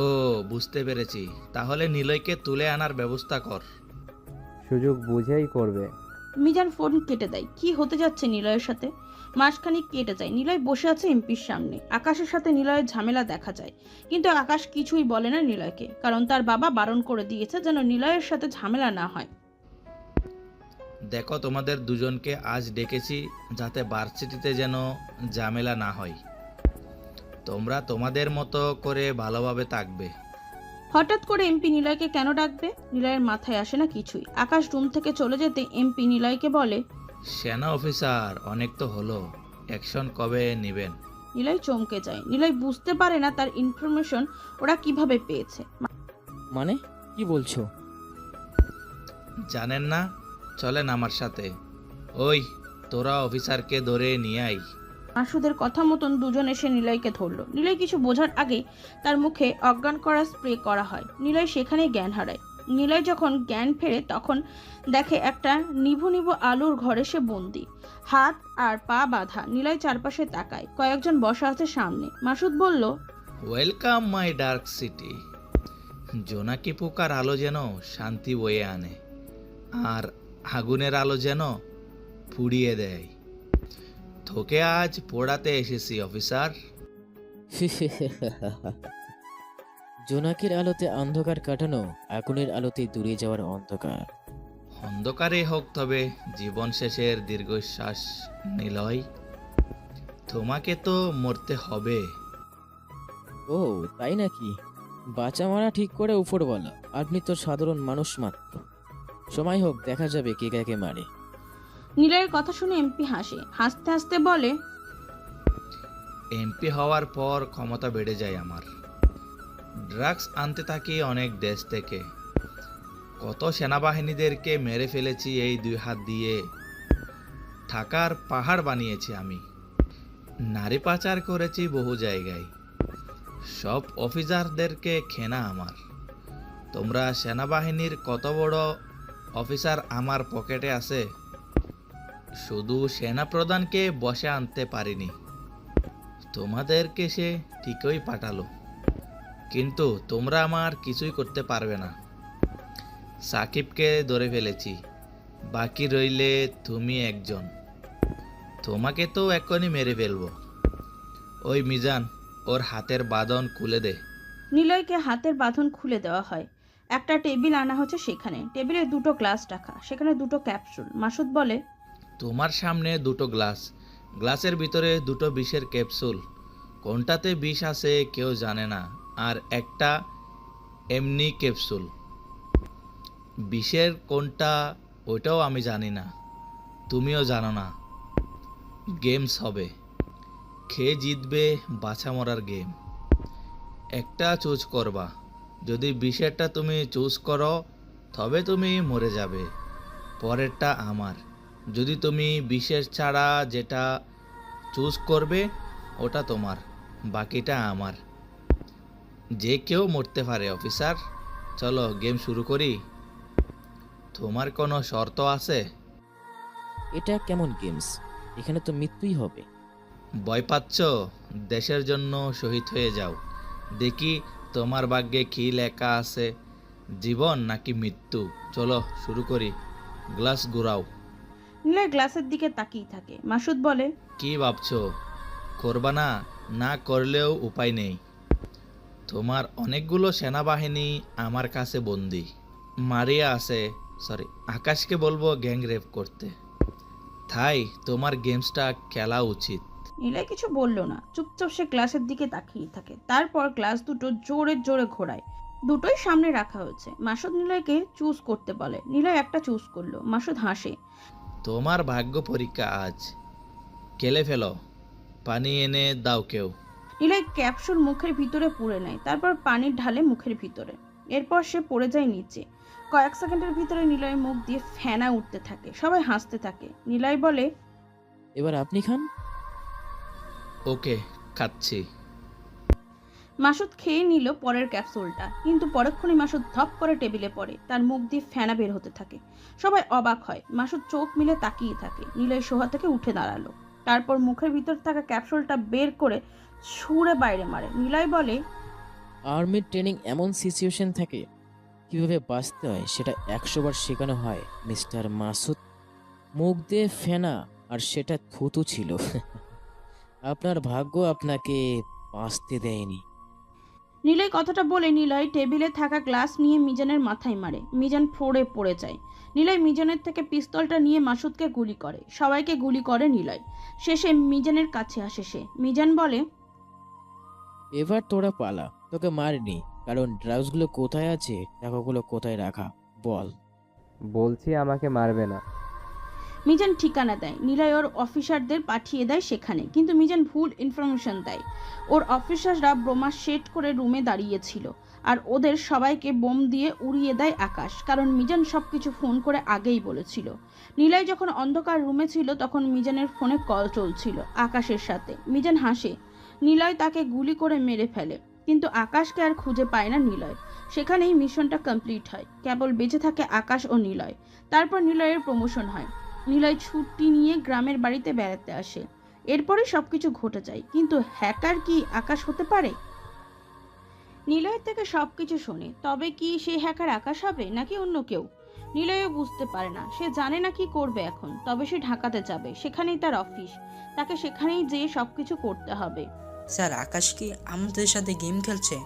ও, বুঝতে পেরেছি, তাহলে নিলয়কে তুলে আনার ব্যবস্থা কর। সুযোগ বুঝেই করবে। মিজান ফোন কেটে দেয়। কি হতে যাচ্ছে নিলয়ের সাথে? মাসখানিক কেটে যায়। নিলয় বসে আছে এমপির সামনে। আকাশের সাথে নিলয়ের ঝামেলা দেখা যায়, কিন্তু আকাশ কিছুই বলে না নিলয়কে, কারণ তার বাবা বারণ করে দিয়েছে যেন নিলয়ের সাথে ঝামেলা না হয়। দেখো, তোমাদের দুজনকে আজ ডেকেছি যাতে ভার্সিটিতে যেন ঝামেলা না হয়। তোমরা তোমাদের মতো করে ভালোভাবে থাকবে। হঠাৎ করে এমপি নিলয়কে কেন ডাকবে? নিলয়ের মাথায় আসে না কিছুই। আকাশ রুম থেকে চলে যেতে এমপি নিলয়কে বলে, সেনা অফিসার, অনেক তো হলো, অ্যাকশন কবে নেবেন? নিলয় চমকে যায়। নিলয় বুঝতে পারে না তার ইনফরমেশন ওরা কিভাবে পেয়েছে। মানে কি বলছো? জানেন না? চলেন আমার সাথে। ওই, তোরা অফিসারকে ধরে নিয়ে আই। মাসুদের কথা মতন দুজন এসে নিলয়কে ধরলো। নিলয় কিছু বোঝার আগেই তার মুখে অজ্ঞান করা স্প্রে করা হয়। নিলয় সেখানেই জ্ঞান হারায়। নিলয় যখন জ্ঞান ফেরে তখন দেখে একটা নিভু নিভু আলোর ঘরে সে বন্দি, হাত আর পা বাঁধা। নিলয় চারপাশে তাকায়, কয়েকজন বসা আছে সামনে। মাসুদ বলল, ওয়েলকাম মাই ডার্ক সিটি। জোনাকি পোকার আলো যেন শান্তি বয়ে আনে, আর আগুনের আলো যেন পুড়িয়ে দেয়। তোকে আজ পোড়াতে এসেছি অফিসার। জোনাকির আলোতে অন্ধকার কাটানো, আগুনের আলোতে দূরে যাওয়ার অন্ধকার। অন্ধকারে হোক তবে জীবন শেষের দীর্ঘশ্বাস নিলয়। তোমাকে তো মরতে হবে। ও তাই নাকি? বাঁচা মারা ঠিক করে উপরওয়ালা, আপনি তো সাধারণ মানুষ মাত্র। সময় হোক, দেখা যাবে কে কাকে মারে। নিলয়ের কথা শুনে এমপি হাসে, হাসতে হাসতে বলে, এমপি হওয়ার পর ক্ষমতা বেড়ে যায় আমার। ড্রাগস আনতে থাকি অনেক দেশ থেকে। কত সেনাবাহিনীদেরকে মেরে ফেলেছি এই 2 হাত দিয়ে। টাকার পাহাড় বানিয়েছি আমি। নারী পাচার করেছি বহু জায়গায়। সব অফিসারদেরকে খেনা আমার। তোমরা সেনাবাহিনীর কত বড় অফিসার আমার পকেটে আছে। শুধু সেনাপ্রধানকে বসে আনতে পারিনি, তোমাদেরকে সে ঠিকই পাঠালো। কিন্তু তোমরা আমার কিছুই করতে পারবে না। সাকিবকে ধরে ফেলেছি, বাকি রইলে তুমি একজন। তোমাকে তো এখনই মেরে ফেলবো। ওই মিজান, ওর হাতের বাঁধন খুলে দে। নিলয়কে হাতের বাঁধন খুলে দেওয়া হয়। একটা টেবিল আনা হচ্ছে, সেখানে টেবিলে 2টো গ্লাস রাখা, সেখানে 2টো ক্যাপসুল। মাসুদ বলে, তোমার সামনে 2টো গ্লাস, গ্লাসের ভিতরে 2টো বিষের ক্যাপসুল। কোনটাতে বিষ আছে কেউ জানে না, আর একটা এমনি ক্যাপসুল। বিষের কোনটা ওটাও আমি জানি না, তুমিও জানো না। গেমস হবে, খেয়ে জিতবে, বাছা মরার গেম। একটা চুজ করবা। যদি বিষেরটা তুমি চুজ করো তবে তুমি মরে যাবে, পরেরটা আমার। যদি তুমি বিষের ছাড়া যেটা চুজ করবে ওটা তোমার, বাকিটা আমার। যে কেউ মরতে পারে অফিসার। চলো গেম শুরু করি। তোমার কোনো শর্ত আছে? এটা কেমন গেমস? এখানে তো মৃত্যুই হবে। ভয় পাচ্ছ? দেশের জন্য শহীদ হয়ে যাও। দেখি তোমার ভাগ্যে কি লেখা আছে, জীবন নাকি মৃত্যু। চলো শুরু করি। গ্লাস ঘুরাও। নিলয় গ্লাসের দিকে তাকিয়ে থাকে। মাসুদ বলে, কি ভাবছো? করবা না? না করলেও উপায় নেই। তোমার অনেকগুলো সেনাবাহিনী আমার কাছে বন্দি। মারিয়া আছে, আকাশকে বলবো গ্যাং রেপ করতে। তাই তোমার গেমসটা খেলা উচিত। নিলয় কিছু বলল না, চুপচাপ সে গ্লাসের দিকে তাকিয়ে থাকে। তারপর গ্লাস দুটো জোরে জোরে ঘোরায়। দুটোই সামনে রাখা হয়েছে। মাসুদ নিলয়কে চুজ করতে বলে। নিলয় একটা চুজ করলো। মাসুদ হাসে। তোমার ভাগ্য পরীক্ষা আজ, খেলে ফেলো। পানি এনে দাও কেউ। নিলয় ক্যাপসুল মুখের ভিতরে পুরে নেয়, তারপর পানি ঢালে মুখের ভিতরে। এরপর সে পড়ে যায় নিচে। কয়েক সেকেন্ডের ভিতরে নিলয়ের মুখ দিয়ে ফেনা উঠতে থাকে। সবাই হাসতে থাকে। নিলয় বলে, এবার আপনি খান। ওকে, খাচ্ছি। মাসুদ খেয়ে নিল পরের ক্যাপসুলটা, কিন্তু পরক্ষণে মাসুদ ধপ করে টেবিলে পড়ে। তার মুখ দিয়ে ফেনা বের হতে থাকে। সবাই অবাক হয়। মাসুদ চোখ মিলে তাকিয়ে থাকে। নিলয় সোহা থেকে উঠে দাঁড়ালো। তারপর মুখের ভিতর থাকা ক্যাপসুলটা বের করে ছুঁড়ে বাইরে মারে। নিলয় বলে, আর্মির ট্রেনিং এমন সিচুয়েশন থাকে, কিভাবে বাঁচতে হয় সেটা 100 বার শেখানো হয় মিস্টার মাসুদ। মুখ দিয়ে ফেনা, আর সেটা থুতু ছিল। আপনার ভাগ্য আপনাকে বাঁচতে দেয়নি। নিলয় কথাটা বলে নিলয় টেবিলে থাকা গ্লাস নিয়ে মিজানের মাথায় মারে। মিজান ফ্লোরে পড়ে যায়। নিলয় মিজানের থেকে পিস্তলটা নিয়ে মাসুদকে গুলি করে। সবাইকে গুলি করে নিলয়। শেষে মিজানের কাছে আসে সে। মিজান বলে, এবার তোরা পালা, তোকে মারিনি, কারণ ড্রাগসগুলো কোথায় আছে, টাকাগুলো কোথায় রাখা বল। বলছি আমাকে মারবে না। মিজান ঠিকানা দেয়। নিলয় ওর অফিসারদের পাঠিয়ে দেয় সেখানে, কিন্তু মিজান ভুল ইনফরমেশন দেয়। ওর অফিসাররা বোমা সেট করে রুমে দাঁড়িয়েছিল। আর ওদের সবাইকে বোম দিয়ে উড়িয়ে দেয় আকাশ, কারণ মিজান সবকিছু ফোন করে আগেই বলেছিল। নিলয় যখন অন্ধকার রুমে ছিল তখন মিজানের ফোনে কল চলছিল আকাশের সাথে। মিজান হাসে, নিলয় তাকে গুলি করে মেরে ফেলে, কিন্তু আকাশকে আর খুঁজে পায় না নিলয়। সেখানেই মিশনটা কমপ্লিট হয়, কেবল বেঁচে থাকে আকাশ ও নিলয়। তারপর নিলয়ের প্রমোশন হয়, নিলয় ছুটি নিয়ে গ্রামের বাড়িতে বেড়াতে আসে। এরপরে সবকিছু ঘটে যায়, কিন্তু হ্যাকার কি আকাশ হতে পারে? নিলয়ের থেকে সবকিছু শোনে, তবে কি সে হ্যাকার আকাশ হবে নাকি অন্য কেউ? নিলয়ও বুঝতে পারে না, সে জানে না কি করবে এখন। তবে সে ঢাকাতে যাবে, সেখানেই তার অফিস, তাকে সেখানেই যেয়ে সবকিছু করতে হবে। স্যার, আকাশ কি আমাদের সাথে গেম খেলছে?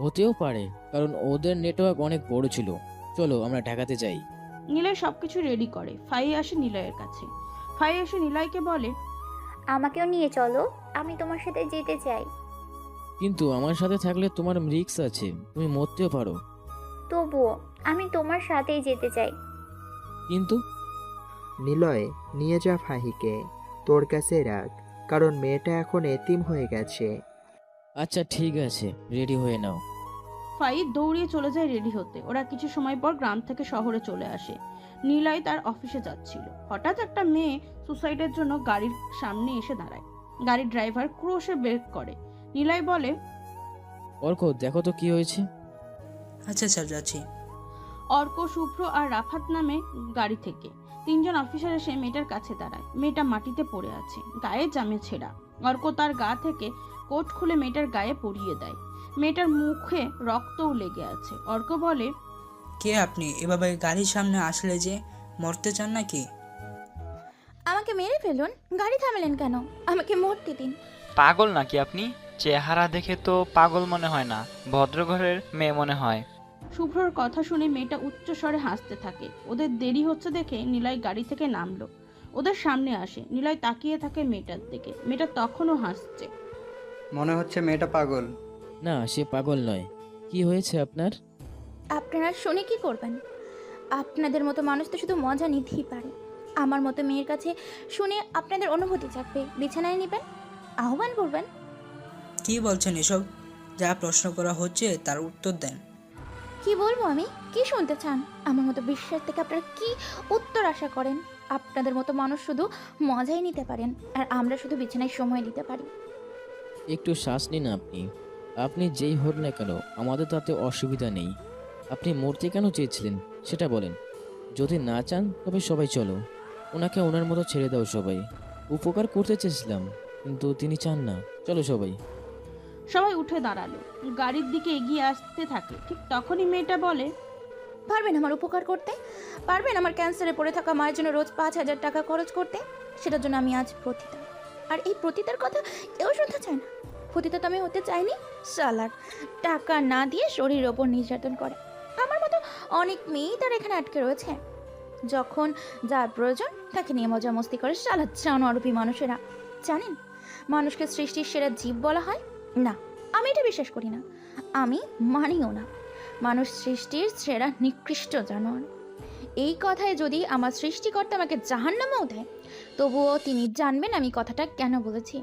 হতেও পারে, কারণ ওদের নেটওয়ার্ক অনেক বড় ছিল। চলো আমরা ঢাকাতে যাই। নিলয় সবকিছু রেডি করে। ফাই আসে নিলয়ের কাছে। ফাই এসে নিলয়কে বলে, আমাকেও নিয়ে চলো, আমি তোমার সাথে যেতে চাই। কিন্তু আমার সাথে থাকলে তোমার রিস্ক আছে, তুমি মরতেও পারো। তবুও আমি তোমার সাথেই যেতে চাই। কিন্তু নিলয়, নিয়ে যা ফাহিকে, তোর কাছে রাখ, কারণ মেয়েটা এখন এতিম হয়ে গেছে। আচ্ছা ঠিক আছে, রেডি হয়ে নাও। ফাই দৌড়িয়ে চলে যায় রেডি হতে। ওরা কিছু সময় পর গ্রাম থেকে শহরে চলে আসে। নিলয় তার অফিসে যাচ্ছিল, হঠাৎ একটা মেয়ে সুসাইডের জন্য গাড়ির সামনে এসে দাঁড়ায়। গাড়ির ড্রাইভার ক্রোশে ব্রেক করে। নিলয় বলে, অর্ক, দেখো তো কি হয়েছে। আচ্ছা স্যার, যাচ্ছি। অর্ক, শুভ্র আর রাফাত নামে গাড়ি থেকে তিনজন অফিসার এসে মেয়েটার কাছে দাঁড়ায়। মেয়েটা মাটিতে পড়ে আছে, গায়ে জামে ছেঁড়া। অর্ক তার গা থেকে কোট খুলে মেয়েটার গায়ে পরিয়ে দেয়। মেয়েটার মুখে রক্তও লেগে আছে। অর্ক বলে, কে আপনি? এভাবে গাড়ির সামনে আসলে যে মরতে চান নাকি? আমাকে মেরে ফেলুন, গাড়ি থামালেন কেন? আমাকে মরতে দিন। পাগল নাকি আপনি? চেহারা দেখে তো পাগল মনে হয় না, ভদ্রঘরের মেয়ে মনে হয়। শুভ্রর কথা শুনে মেয়েটা উচ্চ স্বরে হাসতে থাকে। ওদের দেরি হচ্ছে দেখে নিলয় গাড়ি থেকে নামলো, ওদের সামনে আসে। নিলয় তাকিয়ে থাকে মেয়েটার দিকে। মেয়েটা তখনও হাসছে। মনে হচ্ছে মেয়েটা পাগল। না, সে পাগল নয়। কি হয়েছে আপনার? আপনারা শুনে কি করবেন? আপনাদের মতো মানুষ তো শুধু মজা নিতেই পারে। আমার মতো মেয়ের কাছে শুনে আপনাদের অনুভূতি জাগবে, বিছানায় নেবেন, আহ্বান করবেন। কি বলছেন এসব? যা প্রশ্ন করা হচ্ছে তার উত্তর দেন। কি বলবো আমি? কি শুনতে চান? আমার মতো বিশ্বাস থেকে আপনারা কি উত্তর আশা করেন? আপনাদের মতো মানুষ শুধু মজাই নিতে পারেন, আর আমরা শুধু বিছানায় সময় দিতে পারি। একটু শ্বাস নিন। আপনি যেই হোক না কেন, আমাদের তাতে অসুবিধা নেই। আপনি মরতে কেন চেয়েছিলেন সেটা বলেন। যদি না চান তবে সবাই চলো, ওনাকে ওনার মতো ছেড়ে দাও। সবাই উপকার করতে চেয়েছিলাম, কিন্তু তিনি চান না। চলো সবাই। সবাই উঠে দাঁড়ালো, গাড়ির দিকে এগিয়ে আসতে থাকে। ঠিক তখনই মেয়েটা বলে, পারবেন আমার উপকার করতে? পারবেন আমার ক্যান্সারে পড়ে থাকা মায়ের জন্য রোজ 5,000 টাকা খরচ করতে? সেটার জন্য আমি আজ প্রতিতা। আর এই প্রতিতার কথা কেউ শুনতে চায় না। প্রতিতা তো আমি হতে চাইনি। সালার টাকা না দিয়ে শরীরের ওপর নির্যাতন করে। আমার মতো অনেক মেয়েই তার এখানে আটকে রয়েছে। যখন যার প্রয়োজন তাকে নিয়ে মজা মস্তি করে সালাদ জানোয়ারূপী মানুষেরা। জানেন, মানুষকে সৃষ্টির সেরা জীব বলা হয় না। আমি এটা বিশ্বাস করি না, আমি মানিও না। মানুষ সৃষ্টির সেরা নিকৃষ্ট জানোয়ার। এই কথায় যদি আমার সৃষ্টিকর্তা আমাকে জাহান্নামেও দেয়, তবুও তিনি জানবেন আমি কথাটা কেন বলেছি।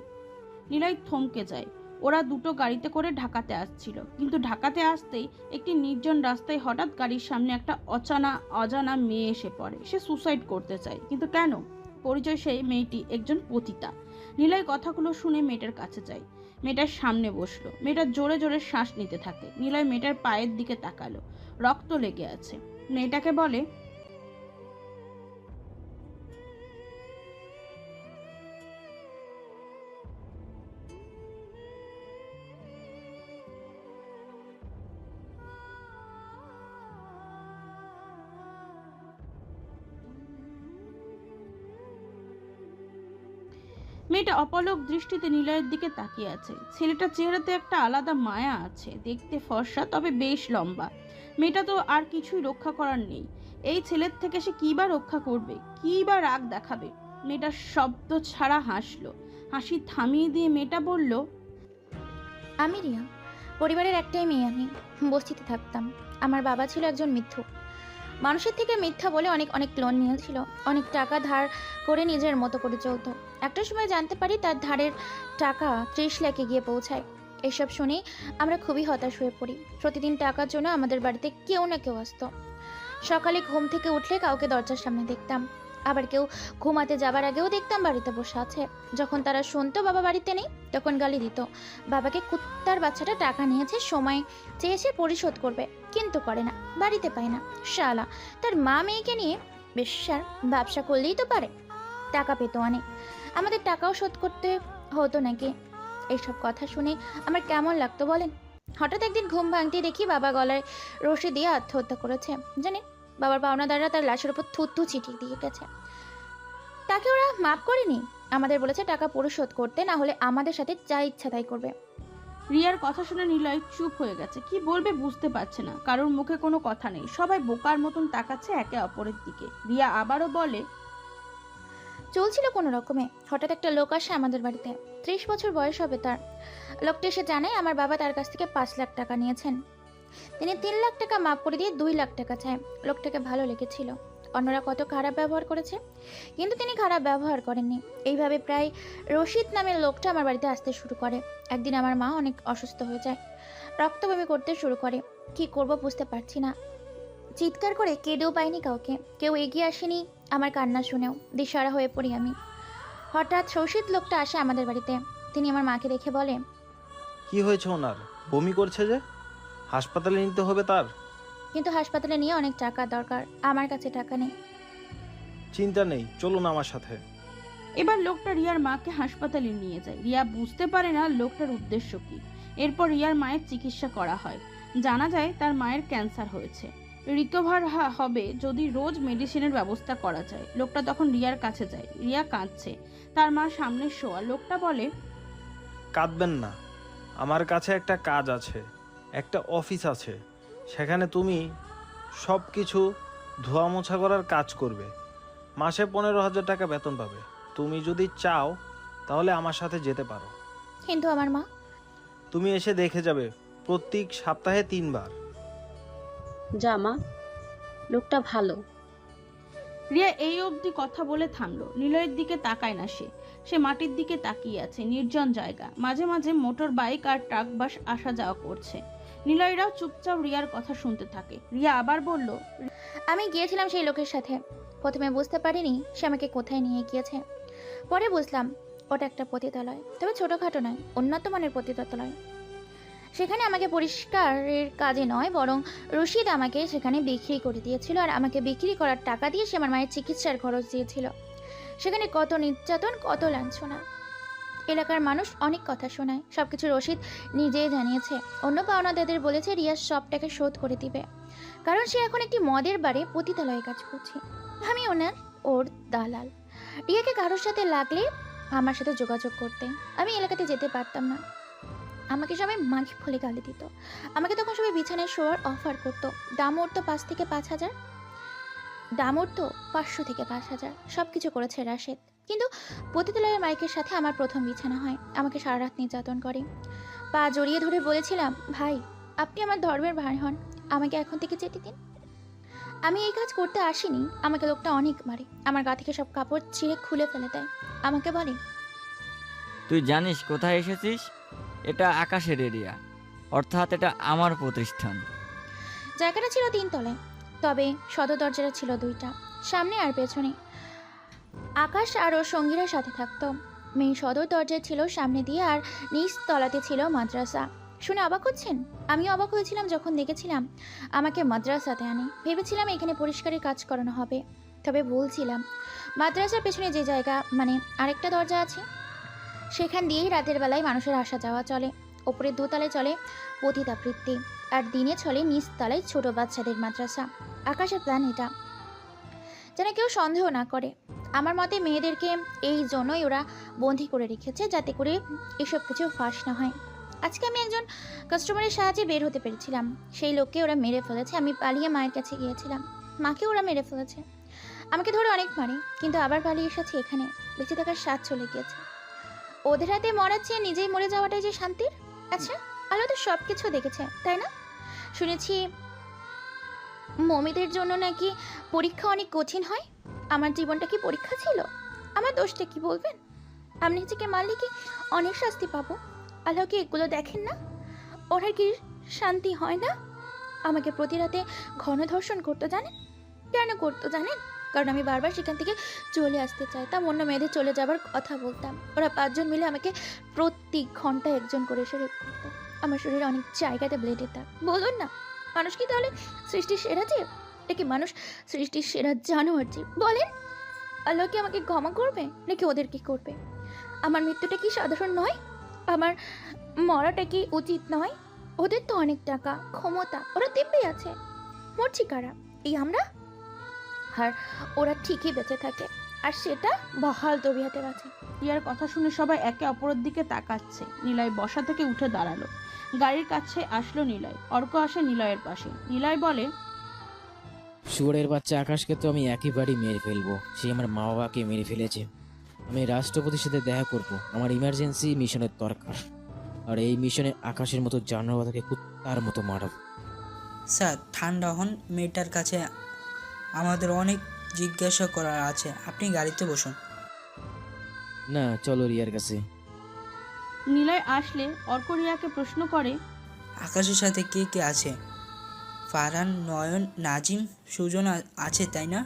নিলয় থমকে যায়। ওরা দুটো গাড়িতে করে ঢাকাতে আসছিল, কিন্তু ঢাকাতে আসতেই একটি নির্জন রাস্তায় হঠাৎ গাড়ির সামনে একটা অজানা মেয়ে এসে পড়ে। সে সুসাইড করতে চায়, কিন্তু কেন? পরিচয় সেই মেয়েটি একজন পতিতা। নিলয় কথাগুলো শুনে মেয়েটার কাছে যায়। মেয়েটার সামনে বসলো। মেয়েটা জোরে জোরে শ্বাস নিতে থাকে। নিলয় মেয়েটার পায়ের দিকে তাকালো, রক্ত লেগে আছে। মেয়েটাকে বলে, মেয়েটা অপলক দৃষ্টিতে নিলয়ের দিকে তাকিয়ে আছে। ছেলেটার চেহারাতে একটা আলাদা মায়া আছে। দেখতে ফর্সা, তবে বেশ লম্বা। মেয়েটা তো আর কিছুই রক্ষা করার নেই। এই ছেলের থেকে সে কি বা রক্ষা করবে, কি বা রাগ দেখাবে? মেয়েটা শব্দ ছাড়া হাসলো। হাসি থামিয়ে দিয়ে মেয়েটা বলল, আমি রিয়া, পরিবারের একটাই মেয়ে। আমি বস্তিতে থাকতাম। আমার বাবা ছিল একজন মিথ্যুক। মানুষের থেকে মিথ্যা বলে অনেক অনেক লোন নিয়েছিল। অনেক টাকা ধার করে নিজের মতো করে চলতো। একটা সময় জানতে পারি তার ধারের টাকা 30 লাখে গিয়ে পৌঁছায়। এসব শুনে আমরা খুবই হতাশ হয়ে পড়ি। প্রতিদিন টাকার জন্য আমাদের বাড়িতে কেউ না কেউ আসতো। সকালে ঘুম থেকে উঠলে কাউকে দরজার সামনে দেখতাম, আবার কেউ ঘুমাতে যাবার আগেও দেখতাম বাড়িতে বসে আছে। যখন তারা শুনতো বাবা বাড়িতে নেই, তখন গালি দিত বাবাকে, কুত্তার বাচ্চাটা টাকা নিয়েছে, সময় চেয়েছে পরিশোধ করবে, কিন্তু করে না, বাড়িতে পায় না, শালা তার মা মেয়েকে নিয়ে বেশ্যার ব্যবসা করলেই তো পারে, টাকা পেতো অনেক, আমাদের টাকাও শোধ করতে হতো নাকি? এইসব কথা শুনে আমার কেমন লাগতো বলেন। হঠাৎ একদিন ঘুম ভাঙতে দেখি বাবা গলায় রশি দিয়ে আত্মহত্যা করেছে। জানেন, বাবার পাওনাদাররা তার লাশের উপর থুতু ছিটিয়ে দিয়ে গেছে। তাকে ওরা মাফ করেনি, আমাদের বলেছে টাকা পরিশোধ করতে, না হলে আমাদের সাথে যা ইচ্ছা তাই করবে। রিয়ার কথা শুনে নিলয় চুপ হয়ে গেছে। কি বলবে বুঝতে পারছে না, কারোর মুখে কোনো কথা নেই, সবাই বোকার মতন তাকাচ্ছে একে অপরের দিকে। রিয়া আবারও বলে, চলছিল কোনো রকমে, হঠাৎ একটা লোক আসে আমাদের বাড়িতে। 30 বছর বয়স হবে তার। লোকটি এসে জানায় আমার বাবা তার কাছ থেকে 5 লাখ টাকা নিয়েছেন। তিনি 3 লাখ টাকা মাফ করে দিয়ে 2 লাখ টাকা চায়। লোকটাকে ভালো লেগেছিল, অন্যরা কত খারাপ ব্যবহার করেছে, কিন্তু তিনি খারাপ ব্যবহার করেননি। এইভাবে প্রায় রশিদ নামের লোকটা আমার বাড়িতে আসতে শুরু করে। একদিন আমার মা অনেক অসুস্থ হয়ে যায়, রক্তবমি করতে শুরু করে। কি করব বুঝতে পারছি না, চিৎকার করে কেঁদেও পাইনি কাউকে, কেউ এগিয়ে আসেনি আমার কান্না শুনেও, দিশারা হয়ে পড়ি আমি। হঠাৎ রশিদ লোকটা আসে আমাদের বাড়িতে। তিনি আমার মাকে দেখে বলে, কি হয়েছে ওনার? বমি করছে যে, হাসপাতালে নিতে হবে তার। কিন্তু হাসপাতালে নিয়ে অনেক টাকা দরকার, আমার কাছে টাকা নেই। চিন্তা নেই, চলুন আমার সাথে। এবার লোকটা রিয়ার মাকে হাসপাতালে নিয়ে যায়। রিয়া বুঝতে পারে না লোকটার উদ্দেশ্য কি। এরপর রিয়ার মায়ের চিকিৎসা করা হয়। জানা যায় তার মায়ের ক্যান্সার হয়েছে, রিকভার হবে যদি রোজ মেডিসিনের ব্যবস্থা করা যায়। লোকটা তখন রিয়ার কাছে যায়। রিয়া কাঁদছে, তার মার সামনে শোয়া। লোকটা বলে, কাঁদবেন না, আমার কাছে একটা কাজ আছে, একটা অফিস আছে, সেখানে তুমি সব কিছু ধোয়া মোছা করার কাজ করবে। মাসে 15,000 টাকা বেতন পাবে। তুমি যদি চাও তাহলে আমার সাথে যেতে পারো। কিন্তু আমার মা? তুমি এসে দেখে যাবে, প্রত্যেক সপ্তাহে 3 বার। যা মা, লোকটা ভালো। রিয়া এই অবধি কথা বলে থামলো। নিলয়ের দিকে তাকায় না সে মাটির দিকে তাকিয়ে আছে। নির্জন জায়গা, মাঝে মাঝে মোটর বাইক আর ট্রাক বাস আসা যাওয়া করছে। নিলয়রাও চুপচাপ রিয়ার কথা শুনতে থাকে। রিয়া আবার বলল, আমি গিয়েছিলাম সেই লোকের সাথে। প্রথমে বুঝতে পারিনি সে আমাকে কোথায় নিয়ে গিয়েছে, পরে বুঝলাম ওটা একটা পতিতালয়, তবে ছোটখাটো নয়, উন্নত মানের পতিতালয়। সেখানে আমাকে পরিষ্কারের কাজে নয়, বরং রশিদ আমাকে সেখানে বিক্রি করে দিয়েছিল, আর আমাকে বিক্রি করার টাকা দিয়ে সে আমার মায়ের চিকিৎসার খরচ দিয়েছিল। সেখানে কত নির্যাতন, কত লাঞ্ছনা। এলাকার মানুষ অনেক কথা শোনায়, সবকিছু রশিদ নিজেই জানিয়েছে। অন্য পাওনাদারদের বলেছে রিয়া সব টাকা শোধ করে দিবে, কারণ সে এখন একটি মদের বারে পতিতালয়ে কাজ করছে। আমি ওর দালাল। রিয়াকে কারোর সাথে লাগলে আমার সাথে যোগাযোগ করতে। আমি এলাকাতে যেতে পারতাম না, আমাকে সবাই মাগি ফলে গালি দিত। আমাকে তখন সবাই বিছানায় শোয়ার অফার করতো। দাম উঠতো 5 থেকে 5,000, দাম উঠতো 500 থেকে 5,000। সব কিছু করেছে রাশেদ। কিন্তু পতিতালয়ের মাইকের সাথে আমার প্রথম বিছানা হয়। আমাকে সারা রাত নির্যাতন করে। পা জড়িয়ে ধরে বলেছিলাম, ভাই আপনি আমার ধর্মের ভাই হন, আমাকে এখন থেকে যেতে দিন। আমি এই কাজ করতে আসিনি। আমাকে লোকটা অনেক মারে, আমার গা থেকে সব কাপড় ছিঁড়ে খুলে ফেলে দেয়। আমাকে বলে, তুই জানিস কোথায় এসেছিস? এটা আকাশের এরিয়া, অর্থাৎ এটা আমার প্রতিষ্ঠান। জায়গাটা ছিল 3 তলায়, তবে সদর দরজাটা ছিল 2টা, সামনে আর পেছনে। আকাশ আর ওর সঙ্গীরা সাথে থাকতো। মেয়ে সদর দরজায় ছিল সামনে দিয়ে, আর নিচ তলাতে ছিল মাদ্রাসা। শুনে অবাক হচ্ছেন? আমিও অবাক হয়েছিলাম যখন দেখেছিলাম আমাকে মাদ্রাসাতে আনে। ভেবেছিলাম এখানে পরিষ্কারের কাজ করানো হবে, তবে ভুল ছিলাম। মাদ্রাসার পেছনে যে জায়গা, মানে আরেকটা দরজা আছে, সেখান দিয়েই রাতের বেলায় মানুষের আসা যাওয়া চলে। ওপরের 2 তলায় চলে পতিতাবৃত্তি, আর দিনে চলে নিচ তলায় ছোট বাচ্চাদের মাদ্রাসা। আকাশের প্ল্যান এটা, যেন কেউ সন্দেহ না করে। আমার মতে মেয়েদেরকে এই জন্যই ওরা বন্দি করে রেখেছে, যাতে করে এসব কিছু ফাঁস না হয়। আজকে আমি একজন কাস্টমারের সাহায্যে বের হতে পেরেছিলাম, সেই লোককে ওরা মেরে ফেলেছে। আমি পালিয়ে মায়ের কাছে গিয়েছিলাম, মাকে ওরা মেরে ফেলেছে। আমাকে ধরে অনেক মারে, কিন্তু আবার পালিয়ে এসেছি এখানে, বেঁচে থাকার স্বাদ চলে গিয়েছে। ওদের হাতে মরার চেয়ে নিজেই মরে যাওয়াটাই যে শান্তির। আচ্ছা, আল্লাহ তো সব কিছু দেখেছে, তাই না? শুনেছি মমিদের জন্য নাকি পরীক্ষা অনেক কঠিন হয়। আমার জীবনটা কি পরীক্ষা ছিল? আমার দোষটা কি বলবেন? আমি নিজেকে মারলে কি অনেক শাস্তি পাবো? আল্লাহ কি এগুলো দেখেন না? ওনার কি শান্তি হয় না? আমাকে প্রতি রাতে ঘন ধর্ষণ করতে জানেন? কেন করতে জানেন? কারণ আমি বারবার সেখান থেকে চলে আসতে চাইতাম, অন্য মেয়েদের চলে যাবার কথা বলতাম। ওরা 5 জন মিলে আমাকে প্রতি ঘন্টায় একজন করে এসে রেপ করতো। আমার শরীরে অনেক জায়গাতে ব্লেডের দাগ। বলুন না, মানুষ কি তাহলে সৃষ্টির সেরা জীব, নাকি মানুষ সৃষ্টির সেরা জানোয়ার জীব? বলেন, আল্লাহ কি আমাকে ক্ষমা করবে নাকি ওদের কি করবে? আমার মৃত্যুটা কি সাধারণ নয়? আমার মরাটা কি উচিত নয়? ওদের তো অনেক টাকা, ক্ষমতা, ওরা দিব্যি আছে। মরছি কারা? এই আমরা। আর ওরা ঠিকই বেঁচে থাকে, আর সেটা বহাল তবিয়াতে বাঁচে। রিয়ার কথা শুনে সবাই একে অপরের দিকে তাকাচ্ছে। নিলয় বসা থেকে উঠে দাঁড়ালো। গাড়ির কাছে আসলো নিলয়। অর্ক আসে নিলয়ের পাশে। নিলয় বলে, শুয়োরের বাচ্চা আকাশকে তো আমি একেবারেই মেরে ফেলবো। সে আমার মা বাবাকে মেরে ফেলেছে। আমি রাষ্ট্রপতির সাথে দেখা করব, আমার ইমার্জেন্সি মিশনের দরকার। আর এই মিশনে আকাশের মতো জানোয়ারকে কুত্তার মতো মারাবো। স্যার ঠান্ডা হন, মেয়েটার কাছে আমাদের অনেক জিজ্ঞাসা করার আছে, আপনি গাড়িতে বসুন। না, চলো রিয়ার কাছে। নিলয় আসলে অর্ক রিয়াকে প্রশ্ন করে, আকাশের সাথে কে কে আছে? ফারহান, নয়ন, নাজিম, সুজন আছে তাই না?